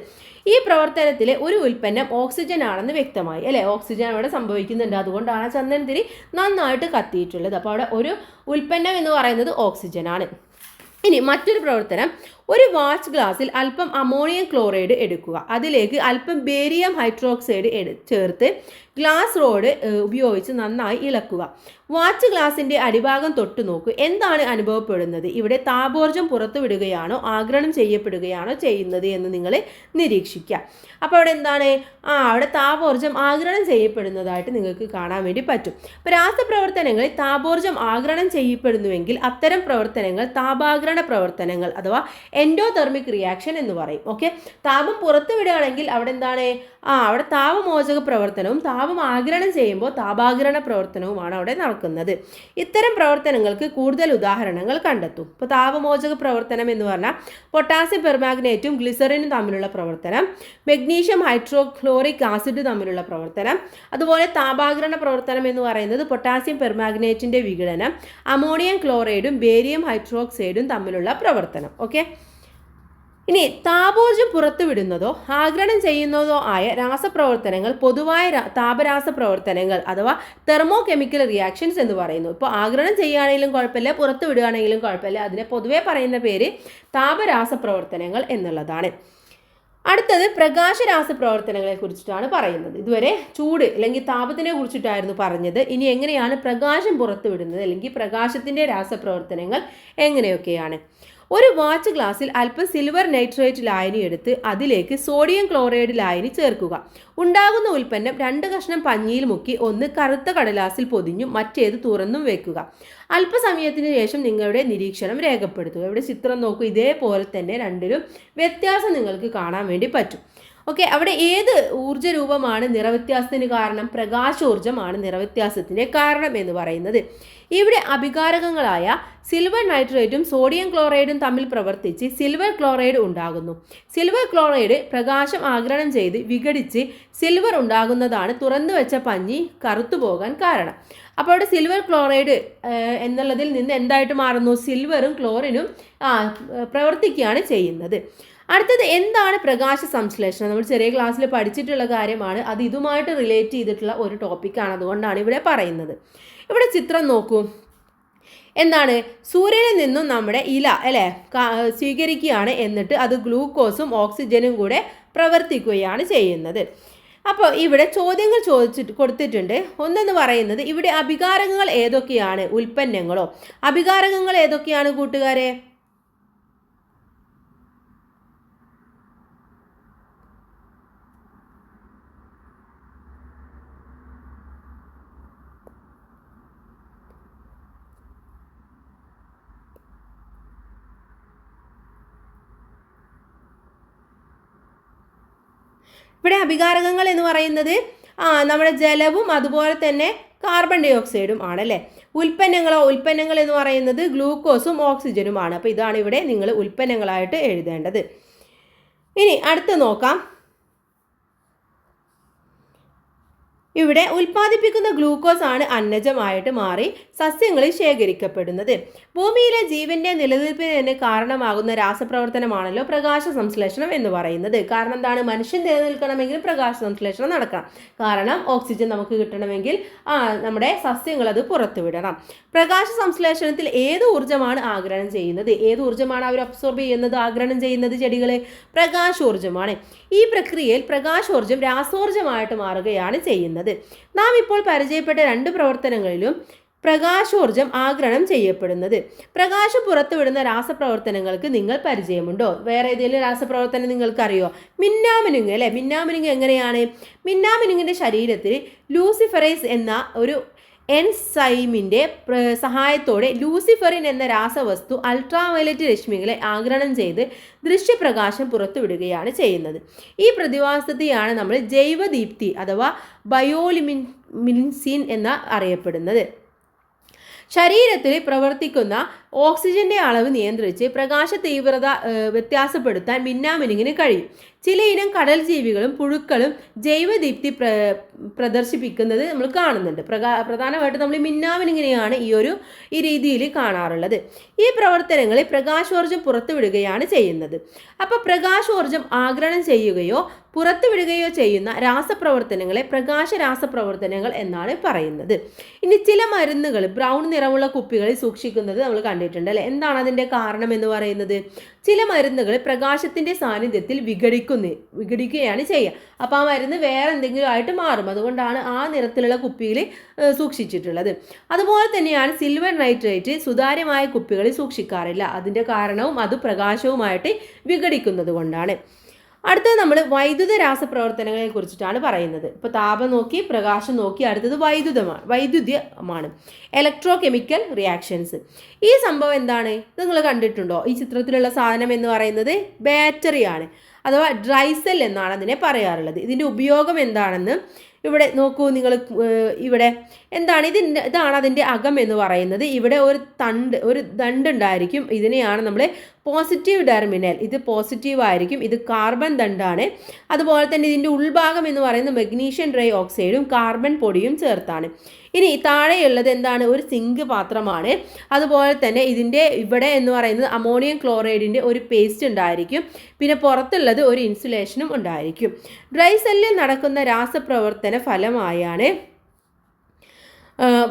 ഈ പ്രവർത്തനത്തിലെ ഒരു ഉൽപ്പന്നം ഓക്സിജൻ ആണെന്ന് വ്യക്തമായി അല്ലേ. ഓക്സിജൻ അവിടെ സംഭവിക്കുന്നുണ്ട്, അതുകൊണ്ടാണ് ചന്ദനത്തിരി നന്നായിട്ട് കത്തിയിട്ടുള്ളത്. അപ്പോൾ അവിടെ ഒരു ഉൽപ്പന്നം എന്ന് പറയുന്നത് ഓക്സിജനാണ്. ഇനി മറ്റൊരു പ്രവർത്തനം, ഒരു വാച്ച് ഗ്ലാസ്സിൽ അല്പം അമോണിയം ക്ലോറൈഡ് എടുക്കുക, അതിലേക്ക് അല്പം ബേരിയം ഹൈഡ്രോക്സൈഡ് ചേർത്ത് ഗ്ലാസ് റോഡ് ഉപയോഗിച്ച് നന്നായി ഇളക്കുക. വാച്ച് ഗ്ലാസിൻ്റെ അടിഭാഗം തൊട്ട് നോക്കൂ. എന്താണ് അനുഭവപ്പെടുന്നത്? ഇവിടെ താപോർജ്ജം പുറത്തുവിടുകയാണോ ആഗിരണം ചെയ്യപ്പെടുകയാണോ ചെയ്യുന്നത് എന്ന് നിങ്ങൾ നിരീക്ഷിക്കുക. അപ്പോൾ അവിടെ എന്താണ്? അവിടെ താപോർജ്ജം ആഗിരണം ചെയ്യപ്പെടുന്നതായിട്ട് നിങ്ങൾക്ക് കാണാൻ വേണ്ടി പറ്റും. അപ്പോൾ രാസപ്രവർത്തനങ്ങളിൽ താപോർജ്ജം ആഗിരണം ചെയ്യപ്പെടുന്നുവെങ്കിൽ അത്തരം പ്രവർത്തനങ്ങൾ താപാഗിരണ പ്രവർത്തനങ്ങൾ അഥവാ എൻഡോതെർമിക് റിയാക്ഷൻ എന്ന് പറയും. ഓക്കെ, താപം പുറത്തുവിടുകയാണെങ്കിൽ അവിടെ എന്താണ്? അവിടെ താപമോചക പ്രവർത്തനവും താപം ആഗിരണം ചെയ്യുമ്പോൾ താപാഗിരണ പ്രവർത്തനവുമാണ് അവിടെ നടക്കുന്നത്. ഇത്തരം പ്രവർത്തനങ്ങൾക്ക് കൂടുതൽ ഉദാഹരണങ്ങൾ കണ്ടെത്തും. ഇപ്പോൾ താപമോചക പ്രവർത്തനം എന്ന് പറഞ്ഞാൽ പൊട്ടാസ്യം പെർമാഗ്നേറ്റും ഗ്ലിസറിനും തമ്മിലുള്ള പ്രവർത്തനം, മെഗ്നീഷ്യം ഹൈഡ്രോക്ലോറിക് ആസിഡ് തമ്മിലുള്ള പ്രവർത്തനം, അതുപോലെ താപാഗിരണ പ്രവർത്തനം എന്ന് പറയുന്നത് പൊട്ടാസ്യം പെർമാഗ്നേറ്റിൻ്റെ വിഘടനം, അമോണിയം ക്ലോറൈഡും ബേരിയം ഹൈഡ്രോക്സൈഡും തമ്മിലുള്ള പ്രവർത്തനം. ഓക്കെ, ഇനി താപോർജ്ജം പുറത്തുവിടുന്നതോ ആഗിരണം ചെയ്യുന്നതോ ആയ രാസപ്രവർത്തനങ്ങൾ പൊതുവായ താപരാസ പ്രവർത്തനങ്ങൾ അഥവാ തെർമോ കെമിക്കൽ റിയാക്ഷൻസ് എന്ന് പറയുന്നു. ഇപ്പോൾ ആഗിരണം ചെയ്യുകയാണെങ്കിലും കുഴപ്പമില്ല, പുറത്തു വിടുകയാണെങ്കിലും കുഴപ്പമില്ല, അതിനെ പൊതുവെ പറയുന്ന പേര് താപരാസ പ്രവർത്തനങ്ങൾ എന്നുള്ളതാണ്. അടുത്തത് പ്രകാശരാസ പ്രവർത്തനങ്ങളെ കുറിച്ചിട്ടാണ് പറയുന്നത്. ഇതുവരെ ചൂട് അല്ലെങ്കിൽ താപത്തിനെ കുറിച്ചിട്ടായിരുന്നു പറഞ്ഞത്. ഇനി എങ്ങനെയാണ് പ്രകാശം പുറത്തുവിടുന്നത് അല്ലെങ്കിൽ പ്രകാശത്തിൻ്റെ രാസപ്രവർത്തനങ്ങൾ എങ്ങനെയൊക്കെയാണ്? ഒരു വാച്ച് ഗ്ലാസ്സിൽ അല്പം സിൽവർ നൈട്രേറ്റ് ലായനി എടുത്ത് അതിലേക്ക് സോഡിയം ക്ലോറൈഡ് ലായനി ചേർക്കുക. ഉണ്ടാകുന്ന ഉൽപ്പന്നം 2 കഷ്ണം പഞ്ഞിയിൽ മുക്കി ഒന്ന് കറുത്ത കടലാസിൽ പൊതിഞ്ഞും മറ്റേത് തുറന്നും വെക്കുക. അല്പസമയത്തിന് ശേഷം നിങ്ങളുടെ നിരീക്ഷണം രേഖപ്പെടുത്തുക. ഇവിടെ ചിത്രം നോക്കൂ, ഇതേപോലെ തന്നെ രണ്ടിലും വ്യത്യാസം നിങ്ങൾക്ക് കാണാൻ വേണ്ടി പറ്റും. ഓക്കെ, അവിടെ ഏത് ഊർജ്ജ രൂപമാണ് നിറവ്യത്യാസത്തിന് കാരണം? പ്രകാശോർജ്ജമാണ് നിറവ്യത്യാസത്തിൻ്റെ കാരണം എന്ന് പറയുന്നത്. ഇവിടെ അഭികാരകങ്ങളായ സിൽവർ നൈട്രേറ്റും സോഡിയം ക്ലോറൈഡും തമ്മിൽ പ്രവർത്തിച്ച് സിൽവർ ക്ലോറൈഡ് ഉണ്ടാകുന്നു. സിൽവർ ക്ലോറൈഡ് പ്രകാശം ആഗിരണം ചെയ്ത് വിഘടിച്ച് സിൽവർ ഉണ്ടാകുന്നതാണ് തുറന്നു വെച്ച പഞ്ഞി കറുത്തു പോകാൻ കാരണം. അപ്പോൾ അവിടെ സിൽവർ ക്ലോറൈഡ് എന്നുള്ളതിൽ നിന്ന് എന്തായിട്ട് മാറുന്നു? സിൽവറും ക്ലോറിനും പ്രവർത്തിക്കുകയാണ് ചെയ്യുന്നത്. അടുത്തത് എന്താണ് പ്രകാശ സംശ്ലേഷണം? നമ്മൾ ചെറിയ ക്ലാസ്സിൽ പഠിച്ചിട്ടുള്ള കാര്യമാണ്. അത് ഇതുമായിട്ട് റിലേറ്റ് ചെയ്തിട്ടുള്ള ഒരു ടോപ്പിക്കാണ്, അതുകൊണ്ടാണ് ഇവിടെ പറയുന്നത്. ഇവിടെ ചിത്രം നോക്കൂ, എന്താണ്? സൂര്യനിൽ നിന്നും നമ്മുടെ ഇല അല്ലേ സ്വീകരിക്കുകയാണ്, എന്നിട്ട് അത് ഗ്ലൂക്കോസും ഓക്സിജനും കൂടെ പ്രവർത്തിക്കുകയാണ് ചെയ്യുന്നത്. അപ്പോൾ ഇവിടെ ചോദ്യങ്ങൾ കൊടുത്തിട്ടുണ്ട്. ഒന്നെന്ന് പറയുന്നത് ഇവിടെ അഭികാരകങ്ങൾ ഏതൊക്കെയാണ്? ഉൽപ്പന്നങ്ങളോ? അഭികാരകങ്ങൾ ഏതൊക്കെയാണ് കൂട്ടുകാരെ? ഇവിടെ അഭികാരകങ്ങൾ എന്ന് പറയുന്നത് നമ്മുടെ ജലവും അതുപോലെ തന്നെ കാർബൺ ഡൈ ഓക്സൈഡും ആണല്ലേ. ഉൽപ്പന്നങ്ങൾ എന്ന് പറയുന്നത് ഗ്ലൂക്കോസും ഓക്സിജനുമാണ്. അപ്പോൾ ഇതാണ് ഇവിടെ നിങ്ങൾ ഉൽപ്പന്നങ്ങളായിട്ട് എഴുതേണ്ടത്. ഇനി അടുത്ത് നോക്കാം. ഇവിടെ ഉൽപ്പാദിപ്പിക്കുന്ന ഗ്ലൂക്കോസ് ആണ് അന്നജമായിട്ട് മാറി സസ്യങ്ങളിൽ ശേഖരിക്കപ്പെടുന്നത്. ഭൂമിയിലെ ജീവന്റെ നിലനിൽപ്പിന് തന്നെ കാരണമാകുന്ന രാസപ്രവർത്തനമാണല്ലോ പ്രകാശ സംശ്ലേഷണം എന്ന് പറയുന്നത്. കാരണം എന്താണ്? മനുഷ്യൻ നിലനിൽക്കണമെങ്കിൽ പ്രകാശ സംശ്ലേഷണം നടക്കണം. കാരണം ഓക്സിജൻ നമുക്ക് കിട്ടണമെങ്കിൽ നമ്മുടെ സസ്യങ്ങൾ അത് പുറത്തുവിടണം. പ്രകാശ സംശ്ലേഷണത്തിൽ ഏത് ഊർജ്ജമാണ് ആഗിരണം ചെയ്യുന്നത്? ഏത് ഊർജ്ജമാണ് അവർ അബ്സോർബ് ചെയ്യുന്നത്, ആഗിരണം ചെയ്യുന്നത്? ചെടികളെ പ്രകാശോർജ്ജമാണ്. ഈ പ്രക്രിയയിൽ പ്രകാശോർജ്ജം രാസോർജ്ജമായിട്ട് മാറുകയാണ് ചെയ്യുന്നത്. നാം ഇപ്പോൾ പരിചയപ്പെട്ട 2 പ്രവർത്തനങ്ങളിലും പ്രകാശോർജ്ജം ആഗിരണം ചെയ്യപ്പെടുന്നത്. പ്രകാശം പുറത്തുവിടുന്ന രാസപ്രവർത്തനങ്ങൾക്ക് നിങ്ങൾ പരിചയമുണ്ടോ? വേറെ ഏതെങ്കിലും രാസപ്രവർത്തനം നിങ്ങൾക്കറിയോ? മിന്നാമിനുങ്ങ് അല്ലേ. മിന്നാമിനുങ്ങ് എങ്ങനെയാണ്? മിന്നാമിനുങ്ങിൻ്റെ ശരീരത്തിൽ ലൂസിഫറൈസ് എന്ന ഒരു എൻസൈമിൻ്റെ സഹായത്തോടെ ലൂസിഫറിൻ എന്ന രാസവസ്തു അൾട്രാവയലറ്റ് രശ്മികളെ ആഗിരണം ചെയ്ത് ദൃശ്യപ്രകാശം പുറത്തുവിടുകയാണ് ചെയ്യുന്നത്. ഈ പ്രതിഭാസത്തെയാണ് നമ്മൾ ജൈവദീപ്തി അഥവാ ബയോലിമിൻസിൻ എന്ന് അറിയപ്പെടുന്നത്. ശരീരത്തിൽ പ്രവർത്തിക്കുന്ന ഓക്സിജന്റെ അളവ് നിയന്ത്രിച്ച് പ്രകാശ തീവ്രത വ്യത്യാസപ്പെടുത്താൻ മിന്നാമിനുങ്ങിന് കഴിയും. ചിലയിനം കടൽ ജീവികളും പുഴുക്കളും ജൈവദീപ്തി പ്രദർശിപ്പിക്കുന്നത് നമ്മൾ കാണുന്നുണ്ട്. പ്രധാനമായിട്ട് നമ്മൾ മിന്നാമിനുങ്ങിനെയാണ് ഈ രീതിയിൽ കാണാറുള്ളത്. ഈ പ്രവർത്തനങ്ങളിൽ പ്രകാശോർജ്ജം പുറത്തുവിടുകയാണ് ചെയ്യുന്നത്. അപ്പോൾ പ്രകാശോർജ്ജം ആഗിരണം ചെയ്യുകയോ പുറത്തുവിടുകയോ ചെയ്യുന്ന രാസപ്രവർത്തനങ്ങളെ പ്രകാശ രാസപ്രവർത്തനങ്ങൾ എന്നാണ് പറയുന്നത്. ഇനി ചില മരുന്നുകൾ ബ്രൗൺ നിറമുള്ള കുപ്പികളിൽ സൂക്ഷിക്കുന്നത് നമ്മൾ കണ്ടിട്ടുണ്ട് അല്ലേ. എന്താണ് അതിൻ്റെ കാരണം എന്ന് പറയുന്നത്? ചില മരുന്നുകൾ പ്രകാശത്തിൻ്റെ സാന്നിധ്യത്തിൽ വിഘടിക്കുകയാണ് ചെയ്യുക. അപ്പോൾ ആ മരുന്ന് വേറെ എന്തെങ്കിലും ആയിട്ട് മാറും. അതുകൊണ്ടാണ് ആ നിറത്തിലുള്ള കുപ്പിയിൽ സൂക്ഷിച്ചിട്ടുള്ളത്. അതുപോലെ തന്നെയാണ് സിൽവർ നൈട്രേറ്റ് സുതാര്യമായ കുപ്പികളിൽ സൂക്ഷിക്കാറില്ല. അതിൻ്റെ കാരണവും അത് പ്രകാശവുമായിട്ട് വിഘടിക്കുന്നത് കൊണ്ടാണ്. അടുത്തത് നമ്മൾ വൈദ്യുത രാസപ്രവർത്തനങ്ങളെ കുറിച്ചിട്ടാണ് പറയുന്നത്. ഇപ്പോൾ താപം നോക്കി, പ്രകാശം നോക്കി, അടുത്തത് വൈദ്യുതമാണ് ഇലക്ട്രോ കെമിക്കൽ റിയാക്ഷൻസ്. ഈ സംഭവം എന്താണ്, നിങ്ങൾ കണ്ടിട്ടുണ്ടോ? ഈ ചിത്രത്തിലുള്ള സാധനം എന്ന് പറയുന്നത് ബാറ്ററിയാണ്, അഥവാ ഡ്രൈ സെൽ എന്നാണ് അതിനെ പറയാറുള്ളത്. ഇതിൻ്റെ ഉപയോഗം എന്താണെന്ന് ഇവിടെ നോക്കൂ നിങ്ങൾ. ഇവിടെ എന്താണ് ഇതാണ് അതിൻ്റെ അകം എന്ന് പറയുന്നത്. ഇവിടെ ഒരു ദണ്ട് ഉണ്ടായിരിക്കും. ഇതിനെയാണ് നമ്മൾ പോസിറ്റീവ് ടെർമിനൽ. ഇത് പോസിറ്റീവ് ആയിരിക്കും. ഇത് കാർബൺ ദണ്ടാണ്. അതുപോലെ തന്നെ ഇതിൻ്റെ ഉൾഭാഗം എന്ന് പറയുന്നത് മഗ്നീഷ്യം ഡൈ ഓക്സൈഡും കാർബൺ പൊടിയും ചേർത്താണ്. ഇനി താഴെയുള്ളത് എന്താണ്, ഒരു സിങ്ക് പാത്രമാണ്. അതുപോലെ തന്നെ ഇതിൻ്റെ ഇവിടെ എന്ന് പറയുന്നത് അമോണിയം ക്ലോറൈഡിൻ്റെ ഒരു പേസ്റ്റ് ഉണ്ടായിരിക്കും. പിന്നെ പുറത്തുള്ളത് ഒരു ഇൻസുലേഷനും ഉണ്ടായിരിക്കും. ഡ്രൈ സെല്ലിൽ നടക്കുന്ന രാസപ്രവർത്തന ഫലമായാണ്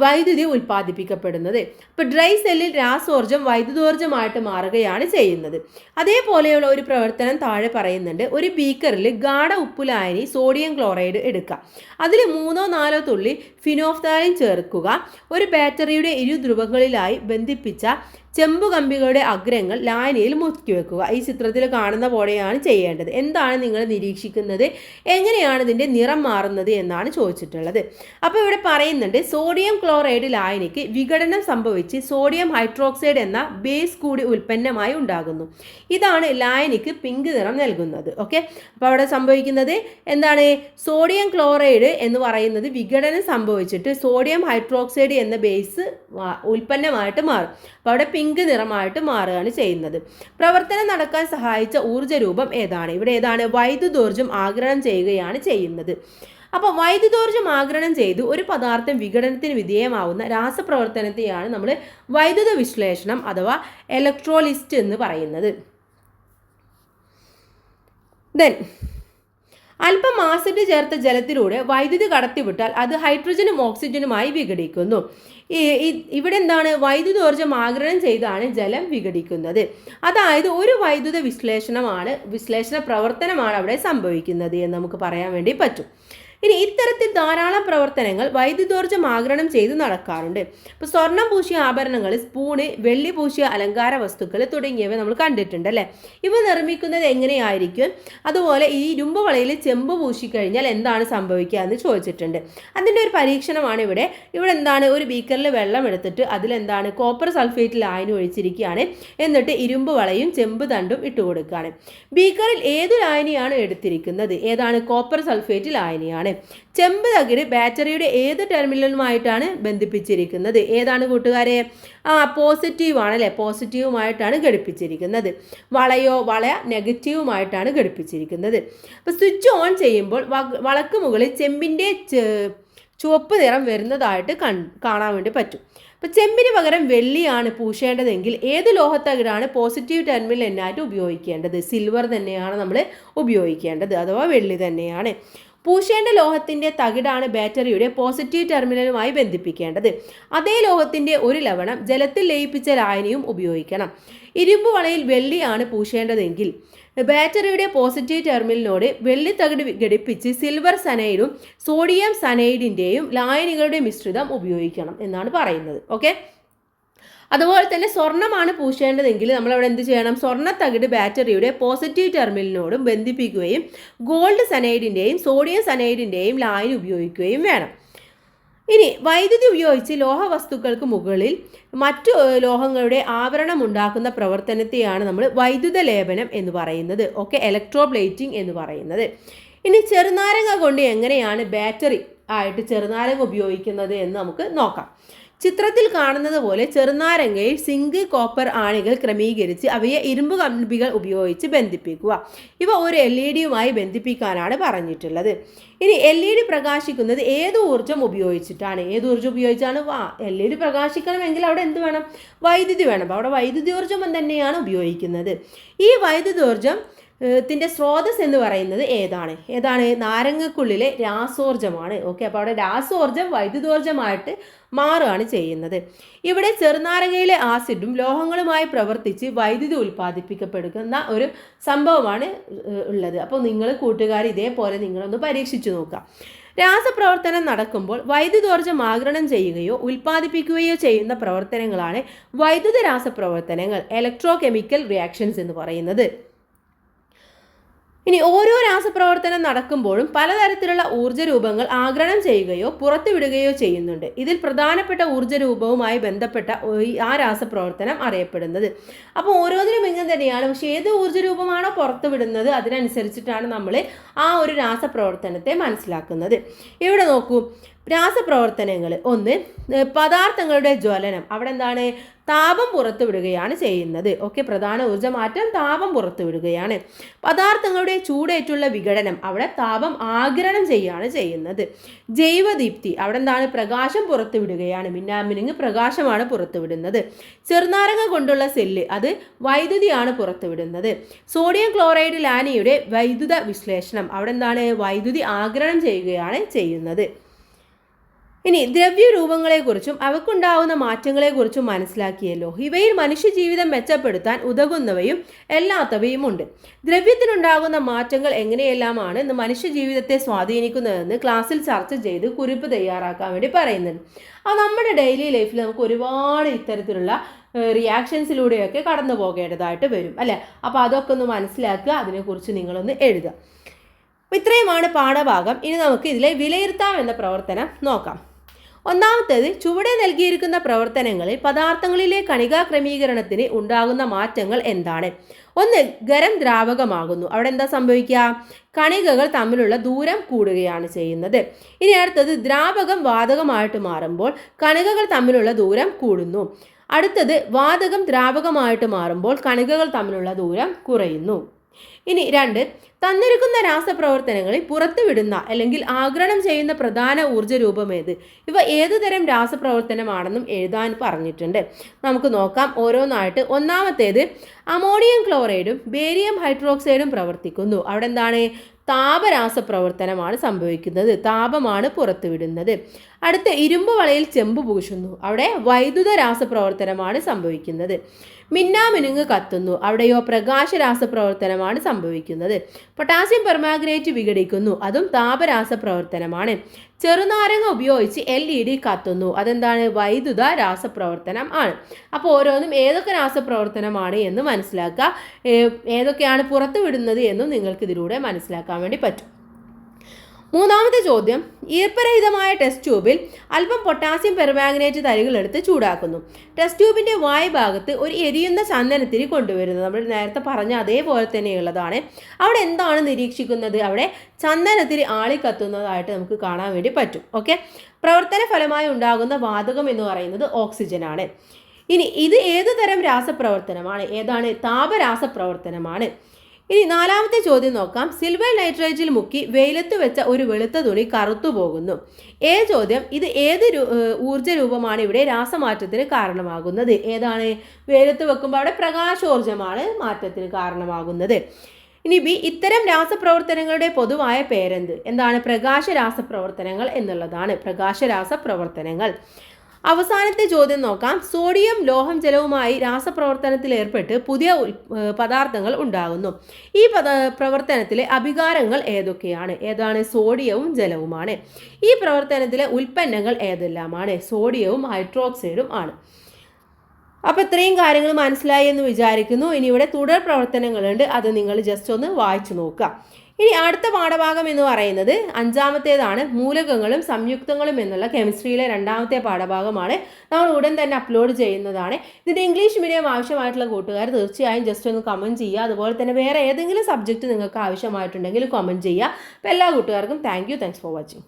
വൈദ്യുതി ഉൽപ്പാദിപ്പിക്കപ്പെടുന്നത്. ഇപ്പോൾ ഡ്രൈ സെല്ലിൽ രാസോർജം വൈദ്യുതോർജ്ജമായിട്ട് മാറുകയാണ് ചെയ്യുന്നത്. അതേപോലെയുള്ള ഒരു പ്രവർത്തനം താഴെ പറയുന്നുണ്ട്. ഒരു ബീക്കറിൽ ഗാഢ ഉപ്പുലായനി സോഡിയം ക്ലോറൈഡ് എടുക്കുക. അതിൽ 3-4 തുള്ളി ഫിനോഫ്താലിൻ ചേർക്കുക. ഒരു ബാറ്ററിയുടെ ഇരു ധ്രുവങ്ങളിലായി ബന്ധിപ്പിച്ച ചെമ്പു കമ്പികളുടെ അഗ്രങ്ങൾ ലായനിയിൽ മുക്കി വെക്കുക. ഈ ചിത്രത്തിൽ കാണുന്ന പോലെയാണ് ചെയ്യേണ്ടത്. എന്താണ് നിങ്ങൾ നിരീക്ഷിക്കുന്നത്, എങ്ങനെയാണ് ഇതിൻ്റെ നിറം മാറുന്നത് എന്നാണ് ചോദിച്ചിട്ടുള്ളത്. അപ്പോൾ ഇവിടെ പറയുന്നുണ്ട്, സോഡിയം ക്ലോറൈഡ് ലായനിക്ക് വിഘടനം സംഭവിച്ച് സോഡിയം ഹൈഡ്രോക്സൈഡ് എന്ന ബേസ് കൂടി ഉൽപ്പന്നമായി ഉണ്ടാകുന്നു. ഇതാണ് ലായനിക്ക് പിങ്ക് നിറം നൽകുന്നത്. ഓക്കെ, അപ്പോൾ അവിടെ സംഭവിക്കുന്നത് എന്താണ്, സോഡിയം ക്ലോറൈഡ് എന്ന് പറയുന്നത് വിഘടനം സംഭവിച്ചിട്ട് സോഡിയം ഹൈഡ്രോക്സൈഡ് എന്ന ബേസ് ഉൽപ്പന്നമായിട്ട് മാറും. അപ്പോൾ അവിടെ പിങ്ക് നിറമായിട്ട് മാറുകയാണ് ചെയ്യുന്നത്. പ്രവർത്തനം നടക്കാൻ സഹായിച്ച ഊർജ്ജരൂപം ഏതാണ്? ഇവിടെ ഏതാണ്, വൈദ്യുതോർജ്ജം ആഗിരണം ചെയ്യുകയാണ് ചെയ്യുന്നത്. അപ്പോൾ വൈദ്യുതോർജ്ജം ആഗിരണം ചെയ്ത് ഒരു പദാർത്ഥം വിഘടനത്തിന് വിധേയമാവുന്ന രാസപ്രവർത്തനത്തെയാണ് നമ്മൾ വൈദ്യുത വിശ്ലേഷണം അഥവാ ഇലക്ട്രോലിസ്റ്റ് എന്ന് പറയുന്നത്. ദെൻ അല്പം ആസിഡ് ചേർത്ത ജലത്തിലൂടെ വൈദ്യുതി കടത്തിവിട്ടാൽ അത് ഹൈഡ്രജനും ഓക്സിജനുമായി വിഘടിക്കുന്നു. ഇവിടെ എന്താണ്, വൈദ്യുതോർജ്ജം ആഗിരണം ചെയ്താണ് ജലം വിഘടിക്കുന്നത്. അതായത് ഒരു വൈദ്യുത വിശ്ലേഷണ പ്രവർത്തനമാണ് അവിടെ സംഭവിക്കുന്നത് എന്ന് നമുക്ക് പറയാൻ വേണ്ടി പറ്റും. ഇനി ഇത്തരത്തിൽ ധാരാളം പ്രവർത്തനങ്ങൾ വൈദ്യുതോർജ്ജം ആഗിരണം ചെയ്ത് നടക്കാറുണ്ട്. ഇപ്പോൾ സ്വർണം പൂശിയ ആഭരണങ്ങൾ, സ്പൂണ്, വെള്ളി പൂശിയ അലങ്കാര വസ്തുക്കൾ തുടങ്ങിയവ നമ്മൾ കണ്ടിട്ടുണ്ട് അല്ലേ. ഇവ നിർമ്മിക്കുന്നത് എങ്ങനെയായിരിക്കും? അതുപോലെ ഈ ഇരുമ്പ് വളയിൽ ചെമ്പ് പൂശിക്കഴിഞ്ഞാൽ എന്താണ് സംഭവിക്കുക എന്ന് ചോദിച്ചിട്ടുണ്ട്. അതിൻ്റെ ഒരു പരീക്ഷണമാണ് ഇവിടെ. എന്താണ്, ഒരു ബീക്കറിൽ വെള്ളം എടുത്തിട്ട് അതിലെന്താണ് കോപ്പർ സൾഫേറ്റ് ലായനി ഒഴിച്ചിരിക്കുകയാണ്. എന്നിട്ട് ഇരുമ്പ് വളയും ചെമ്പ് തണ്ടും ഇട്ട് കൊടുക്കുകയാണ്. ബീക്കറിൽ ഏതു ലായനിയാണ് എടുത്തിരിക്കുന്നത്? ഏതാണ്, കോപ്പർ സൾഫേറ്റ് ലായനിയാണ്. ചെമ്പ് തകിട് ബാറ്ററിയുടെ ഏത് ടെർമിനലുമായിട്ടാണ് ബന്ധിപ്പിച്ചിരിക്കുന്നത്? ഏതാണ് കൂട്ടുകാരെ? പോസിറ്റീവ് ആണല്ലേ, പോസിറ്റീവുമായിട്ടാണ് ഘടിപ്പിച്ചിരിക്കുന്നത്. വള നെഗറ്റീവുമായിട്ടാണ് ഘടിപ്പിച്ചിരിക്കുന്നത്. അപ്പോൾ സ്വിച്ച് ഓൺ ചെയ്യുമ്പോൾ വളക്ക് മുകളിൽ ചെമ്പിൻ്റെ ചുവപ്പ് നിറം വരുന്നതായിട്ട് കാണാൻ വേണ്ടി പറ്റും. അപ്പോൾ ചെമ്പിന് പകരം വെള്ളിയാണ് പൂശേണ്ടതെങ്കിൽ ഏത് ലോഹത്തകിടാണ് പോസിറ്റീവ് ടെർമിനലിനായിട്ട് ഉപയോഗിക്കേണ്ടത്? സിൽവർ തന്നെയാണ് നമ്മൾ ഉപയോഗിക്കേണ്ടത്, അഥവാ വെള്ളി തന്നെയാണ്. പൂശേണ്ട ലോഹത്തിൻ്റെ തകിടാണ് ബാറ്ററിയുടെ പോസിറ്റീവ് ടെർമിനലുമായി ബന്ധിപ്പിക്കേണ്ടത്. അതേ ലോഹത്തിൻ്റെ ഒരു ലവണം ജലത്തിൽ ലയിപ്പിച്ച ലായനിയും ഉപയോഗിക്കണം. ഇരുമ്പ് വളയിൽ വെള്ളിയാണ് പൂശേണ്ടതെങ്കിൽ ബാറ്ററിയുടെ പോസിറ്റീവ് ടെർമിനലിനോട് വെള്ളി തകിട് ഘടിപ്പിച്ച് സിൽവർ സനൈഡും സോഡിയം സനൈഡിൻ്റെയും ലായനികളുടെ മിശ്രിതം ഉപയോഗിക്കണം എന്നാണ് പറയുന്നത്. ഓക്കെ, അതുപോലെ തന്നെ സ്വർണ്ണമാണ് പൂശേണ്ടതെങ്കിൽ നമ്മളവിടെ എന്ത് ചെയ്യണം? സ്വർണ്ണത്തകിട് ബാറ്ററിയുടെ പോസിറ്റീവ് ടെർമിനലിനോടും ബന്ധിപ്പിക്കുകയും ഗോൾഡ് സനൈഡിൻ്റെയും സോഡിയം സനൈഡിൻ്റെയും ലായനി ഉപയോഗിക്കുകയും വേണം. ഇനി വൈദ്യുതി ഉപയോഗിച്ച് ലോഹവസ്തുക്കൾക്ക് മുകളിൽ മറ്റു ലോഹങ്ങളുടെ ആവരണം ഉണ്ടാക്കുന്ന പ്രവർത്തനത്തെയാണ് നമ്മൾ വൈദ്യുത ലേപനം എന്ന് പറയുന്നത്. ഓക്കെ, ഇലക്ട്രോപ്ലേറ്റിംഗ് എന്ന് പറയുന്നത്. ഇനി ചെറുനാരങ്ങ കൊണ്ട് എങ്ങനെയാണ് ബാറ്ററി ആയിട്ട് ചെറുനാരങ്ങ ഉപയോഗിക്കുന്നത് എന്ന് നമുക്ക് നോക്കാം. ചിത്രത്തിൽ കാണുന്നത് പോലെ ചെറുനാരങ്ങയിൽ സിങ്ക്, കോപ്പർ ആണികൾ ക്രമീകരിച്ച് അവയെ ഇരുമ്പ് കമ്പികൾ ഉപയോഗിച്ച് ബന്ധിപ്പിക്കുക. ഇവ ഒരു LED-യുമായി ബന്ധിപ്പിക്കാനാണ് പറഞ്ഞിട്ടുള്ളത്. ഇനി LED പ്രകാശിക്കുന്നത് ഏത് ഊർജ്ജം ഉപയോഗിച്ചിട്ടാണ്? ഏത് ഊർജ്ജം ഉപയോഗിച്ചാണ്? LED പ്രകാശിക്കണമെങ്കിൽ അവിടെ എന്ത് വേണം? വൈദ്യുതി വേണം. അപ്പോൾ അവിടെ വൈദ്യുതോർജ്ജം തന്നെയാണ് ഉപയോഗിക്കുന്നത്. ഈ വൈദ്യുതോർജ്ജം ത്തിൻ്റെ സ്രോതസ് എന്ന് പറയുന്നത് ഏതാണ്? നാരങ്ങക്കുള്ളിലെ രാസോർജ്ജമാണ്. ഓക്കെ, അപ്പോൾ അവിടെ രാസോർജ്ജം വൈദ്യുതോർജ്ജമായിട്ട് മാറുകയാണ് ചെയ്യുന്നത്. ഇവിടെ ചെറുനാരങ്ങയിലെ ആസിഡും ലോഹങ്ങളുമായി പ്രവർത്തിച്ച് വൈദ്യുതി ഉൽപ്പാദിപ്പിക്കപ്പെടുന്ന ഒരു സംഭവമാണ് ഉള്ളത്. അപ്പോൾ നിങ്ങൾ കൂട്ടുകാർ ഇതേപോലെ നിങ്ങളൊന്ന് പരീക്ഷിച്ചു നോക്കുക. രാസപ്രവർത്തനം നടക്കുമ്പോൾ വൈദ്യുതോർജ്ജം ആഗിരണം ചെയ്യുകയോ ഉൽപ്പാദിപ്പിക്കുകയോ ചെയ്യുന്ന പ്രവർത്തനങ്ങളാണ് വൈദ്യുത രാസപ്രവർത്തനങ്ങൾ, ഇലക്ട്രോ കെമിക്കൽ റിയാക്ഷൻസ് എന്ന് പറയുന്നത്. ഇനി ഓരോ രാസപ്രവർത്തനം നടക്കുമ്പോഴും പലതരത്തിലുള്ള ഊർജ്ജ രൂപങ്ങൾ ആഗിരണം ചെയ്യുകയോ പുറത്തുവിടുകയോ ചെയ്യുന്നുണ്ട്. ഇതിൽ പ്രധാനപ്പെട്ട ഊർജ്ജ രൂപവുമായി ബന്ധപ്പെട്ട ആ രാസപ്രവർത്തനം അറിയപ്പെടുന്നത്. അപ്പോൾ ഓരോന്നിനും ഇങ്ങനെ തന്നെയാണ്. പക്ഷേ ഏത് ഊർജ്ജ രൂപമാണോ പുറത്തുവിടുന്നത് അതിനനുസരിച്ചിട്ടാണ് നമ്മൾ ആ ഒരു രാസപ്രവർത്തനത്തെ മനസ്സിലാക്കുന്നത്. ഇവിടെ നോക്കൂ, രാസപ്രവർത്തനങ്ങൾ ഒന്ന്, പദാർത്ഥങ്ങളുടെ ജ്വലനം. അവിടെ എന്താണ്? താപം പുറത്തുവിടുകയാണ് ചെയ്യുന്നത്. ഓക്കെ, പ്രധാന ഊർജ്ജമാറ്റം താപം പുറത്തുവിടുകയാണ്. പദാർത്ഥങ്ങളുടെ ചൂടേറ്റുള്ള വിഘടനം, അവിടെ താപം ആഗിരണം ചെയ്യുകയാണ് ചെയ്യുന്നത്. ജൈവദീപ്തി, അവിടെ എന്താണ്? പ്രകാശം പുറത്തുവിടുകയാണ്. മിന്നാമിനുങ്ങ് പ്രകാശമാണ് പുറത്തുവിടുന്നത്. ചെറുനാരങ്ങ കൊണ്ടുള്ള സെല്ല്, അത് വൈദ്യുതിയാണ് പുറത്തുവിടുന്നത്. സോഡിയം ക്ലോറൈഡ് ലായനിയുടെ വൈദ്യുത വിശ്ലേഷണം, അവിടെ എന്താണ്? വൈദ്യുതി ആഗിരണം ചെയ്യുകയാണ് ചെയ്യുന്നത്. ഇനി ദ്രവ്യരൂപങ്ങളെക്കുറിച്ചും അവക്കുണ്ടാവുന്ന മാറ്റങ്ങളെക്കുറിച്ചും മനസ്സിലാക്കിയല്ലോ. ഇവയിൽ മനുഷ്യജീവിതം മെച്ചപ്പെടുത്താൻ ഉതകുന്നവയും അല്ലാത്തവയും ഉണ്ട്. ദ്രവ്യത്തിനുണ്ടാകുന്ന മാറ്റങ്ങൾ എങ്ങനെയെല്ലാമാണ് ഇന്ന് മനുഷ്യജീവിതത്തെ സ്വാധീനിക്കുന്നതെന്ന് ക്ലാസ്സിൽ ചർച്ച ചെയ്ത് കുറിപ്പ് തയ്യാറാക്കാൻ വേണ്ടി പറയുന്നുണ്ട്. അപ്പോൾ നമ്മുടെ ഡെയിലി ലൈഫിൽ നമുക്ക് ഒരുപാട് ഇത്തരത്തിലുള്ള റിയാക്ഷൻസിലൂടെയൊക്കെ കടന്നു പോകേണ്ടതായിട്ട് വരും അല്ലേ. അപ്പോൾ അതൊക്കെ ഒന്ന് മനസ്സിലാക്കുക, അതിനെക്കുറിച്ച് നിങ്ങളൊന്ന് എഴുതുക. ഇത്രയുമാണ് പാഠഭാഗം. ഇനി നമുക്ക് ഇതിലെ വിലയിരുത്താം എന്ന പ്രവർത്തനം നോക്കാം. ഒന്നാമത്തേത്, ചുവടെ നൽകിയിരിക്കുന്ന പ്രവർത്തനങ്ങളിൽ പദാർത്ഥങ്ങളിലെ കണികാ ക്രമീകരണത്തിന് ഉണ്ടാകുന്ന മാറ്റങ്ങൾ എന്താണ്? ഒന്ന്, ഖരം ദ്രാവകമാകുന്നു. അവിടെ എന്താ സംഭവിക്കുക? കണികകൾ തമ്മിലുള്ള ദൂരം കൂടുകയാണ് ചെയ്യുന്നത്. ഇനി അടുത്തത്, ദ്രാവകം വാതകമായിട്ട് മാറുമ്പോൾ കണികകൾ തമ്മിലുള്ള ദൂരം കൂടുന്നു. അടുത്തത്, വാതകം ദ്രാവകമായിട്ട് മാറുമ്പോൾ കണികകൾ തമ്മിലുള്ള ദൂരം കുറയുന്നു. ഇനി 2, തന്നിരിക്കുന്ന രാസപ്രവർത്തനങ്ങളിൽ പുറത്തുവിടുന്ന അല്ലെങ്കിൽ ആഗിരണം ചെയ്യുന്ന പ്രധാന ഊർജ്ജ രൂപം ഏത്? ഇവ ഏതുതരം രാസപ്രവർത്തനമാണെന്നും എഴുതാൻ പറഞ്ഞിട്ടുണ്ട്. നമുക്ക് നോക്കാം ഓരോന്നായിട്ട്. ഒന്നാമത്തേത്, അമോണിയം ക്ലോറൈഡും ബേരിയം ഹൈഡ്രോക്സൈഡും പ്രവർത്തിക്കുന്നു. അവിടെ എന്താണ്? താപരാസപ്രവർത്തനമാണ് സംഭവിക്കുന്നത്. താപമാണ് പുറത്തുവിടുന്നത്. അടുത്ത, ഇരുമ്പ് വളയിൽ ചെമ്പ് പൂശുന്നു. അവിടെ വൈദ്യുത രാസപ്രവർത്തനമാണ് സംഭവിക്കുന്നത്. മിന്നാമിനുങ്ങ് കത്തുന്നു. അവിടെയോ പ്രകാശ രാസപ്രവർത്തനമാണ് സംഭവിക്കുന്നത്. പൊട്ടാസ്യം പെർമാംഗനേറ്റ് വിഘടിക്കുന്നു. അതും താപരാസപ്രവർത്തനമാണ്. ചെറുനാരങ്ങ ഉപയോഗിച്ച് LED കത്തുന്നു. അതെന്താണ്? വൈദ്യുത രാസപ്രവർത്തനം ആണ്. അപ്പോൾ ഓരോന്നും ഏതൊക്കെ രാസപ്രവർത്തനമാണ് എന്ന് മനസ്സിലാക്കുക. ഏതൊക്കെയാണ് പുറത്തുവിടുന്നത് എന്നും നിങ്ങൾക്ക് ഇതിലൂടെ മനസ്സിലാക്കാൻ വേണ്ടി പറ്റും. മൂന്നാമത്തെ ചോദ്യം, ഈർപ്പരഹിതമായ ടെസ്റ്റ് ട്യൂബിൽ അല്പം പൊട്ടാസ്യം പെർമാംഗനേറ്റ് തരികളെടുത്ത് ചൂടാക്കുന്നു. ടെസ്റ്റ് ട്യൂബിൻ്റെ വായുഭാഗത്ത് ഒരു എരിയുന്ന ചന്ദനത്തിരി കൊണ്ടുവരുന്നത്. നമ്മൾ നേരത്തെ പറഞ്ഞ അതേപോലെ തന്നെയുള്ളതാണ്. അവിടെ എന്താണ് നിരീക്ഷിക്കുന്നത്? അവിടെ ചന്ദനത്തിരി ആളിക്കത്തുന്നതായിട്ട് നമുക്ക് കാണാൻ വേണ്ടി പറ്റും. ഓക്കെ, പ്രവർത്തന ഫലമായി ഉണ്ടാകുന്ന വാതകം എന്ന് പറയുന്നത് ഓക്സിജനാണ്. ഇനി ഇത് ഏതു തരം രാസപ്രവർത്തനമാണ്? ഏതാണ്? താപരാസപ്രവർത്തനമാണ്. ഇനി നാലാമത്തെ ചോദ്യം നോക്കാം. സിൽവർ നൈട്രേറ്റിൽ മുക്കി വെയിലത്ത് വെച്ച ഒരു വെളുത്ത തുണി കറുത്തു പോകുന്നു. ചോദ്യം, ഇത് ഏത് ഊർജ്ജ രൂപമാണ് ഇവിടെ രാസമാറ്റത്തിന് കാരണമാകുന്നത്? ഏതാണ്? വെയിലത്ത് വെക്കുമ്പോൾ അവിടെ പ്രകാശോർജ്ജമാണ് മാറ്റത്തിന് കാരണമാകുന്നത്. ഇനി ബി, ഇത്തരം രാസപ്രവർത്തനങ്ങളുടെ പൊതുവായ പേരെന്ത്? എന്താണ്? പ്രകാശ രാസപ്രവർത്തനങ്ങൾ എന്നുള്ളതാണ്. പ്രകാശ രാസപ്രവർത്തനങ്ങൾ. അവസാനത്തെ ചോദ്യം നോക്കാം. സോഡിയം ലോഹം ജലവുമായി രാസപ്രവർത്തനത്തിൽ ഏർപ്പെട്ട് പുതിയ പദാർത്ഥങ്ങൾ ഉണ്ടാകുന്നു. ഈ പ്രവർത്തനത്തിലെ അഭികാരങ്ങൾ ഏതൊക്കെയാണ്? ഏതാണ്? സോഡിയവും ജലവുമാണ്. ഈ പ്രവർത്തനത്തിലെ ഉൽപ്പന്നങ്ങൾ ഏതെല്ലാമാണ്? സോഡിയവും ഹൈഡ്രോക്സൈഡും ആണ്. അപ്പോൾ ഇത്രയും കാര്യങ്ങൾ മനസ്സിലായി എന്ന് വിചാരിക്കുന്നു. ഇനി ഇവിടെ തുടർ പ്രവർത്തനങ്ങളുണ്ട്, അത് നിങ്ങൾ ജസ്റ്റ് ഒന്ന് വായിച്ചു നോക്കുക. ഇനി അടുത്ത പാഠഭാഗം എന്ന് പറയുന്നത് 5ാമത്തേതാണ്, മൂലകങ്ങളും സംയുക്തങ്ങളും എന്നുള്ള കെമിസ്ട്രിയിലെ 2ാമത്തെ പാഠഭാഗമാണ്. നമ്മൾ ഉടൻ തന്നെ അപ്ലോഡ് ചെയ്യുന്നതാണ്. ഇതിൻ്റെ ഇംഗ്ലീഷ് മീഡിയം ആവശ്യമായിട്ടുള്ള കൂട്ടുകാർ തീർച്ചയായും ജസ്റ്റ് ഒന്ന് കമൻറ്റ് ചെയ്യുക. അതുപോലെ തന്നെ വേറെ ഏതെങ്കിലും സബ്ജക്റ്റ് നിങ്ങൾക്ക് ആവശ്യമായിട്ടുണ്ടെങ്കിൽ കമൻറ്റ് ചെയ്യുക. അപ്പോൾ എല്ലാ കൂട്ടുകാർക്കും താങ്ക്സ് ഫോർ വാച്ചിങ്.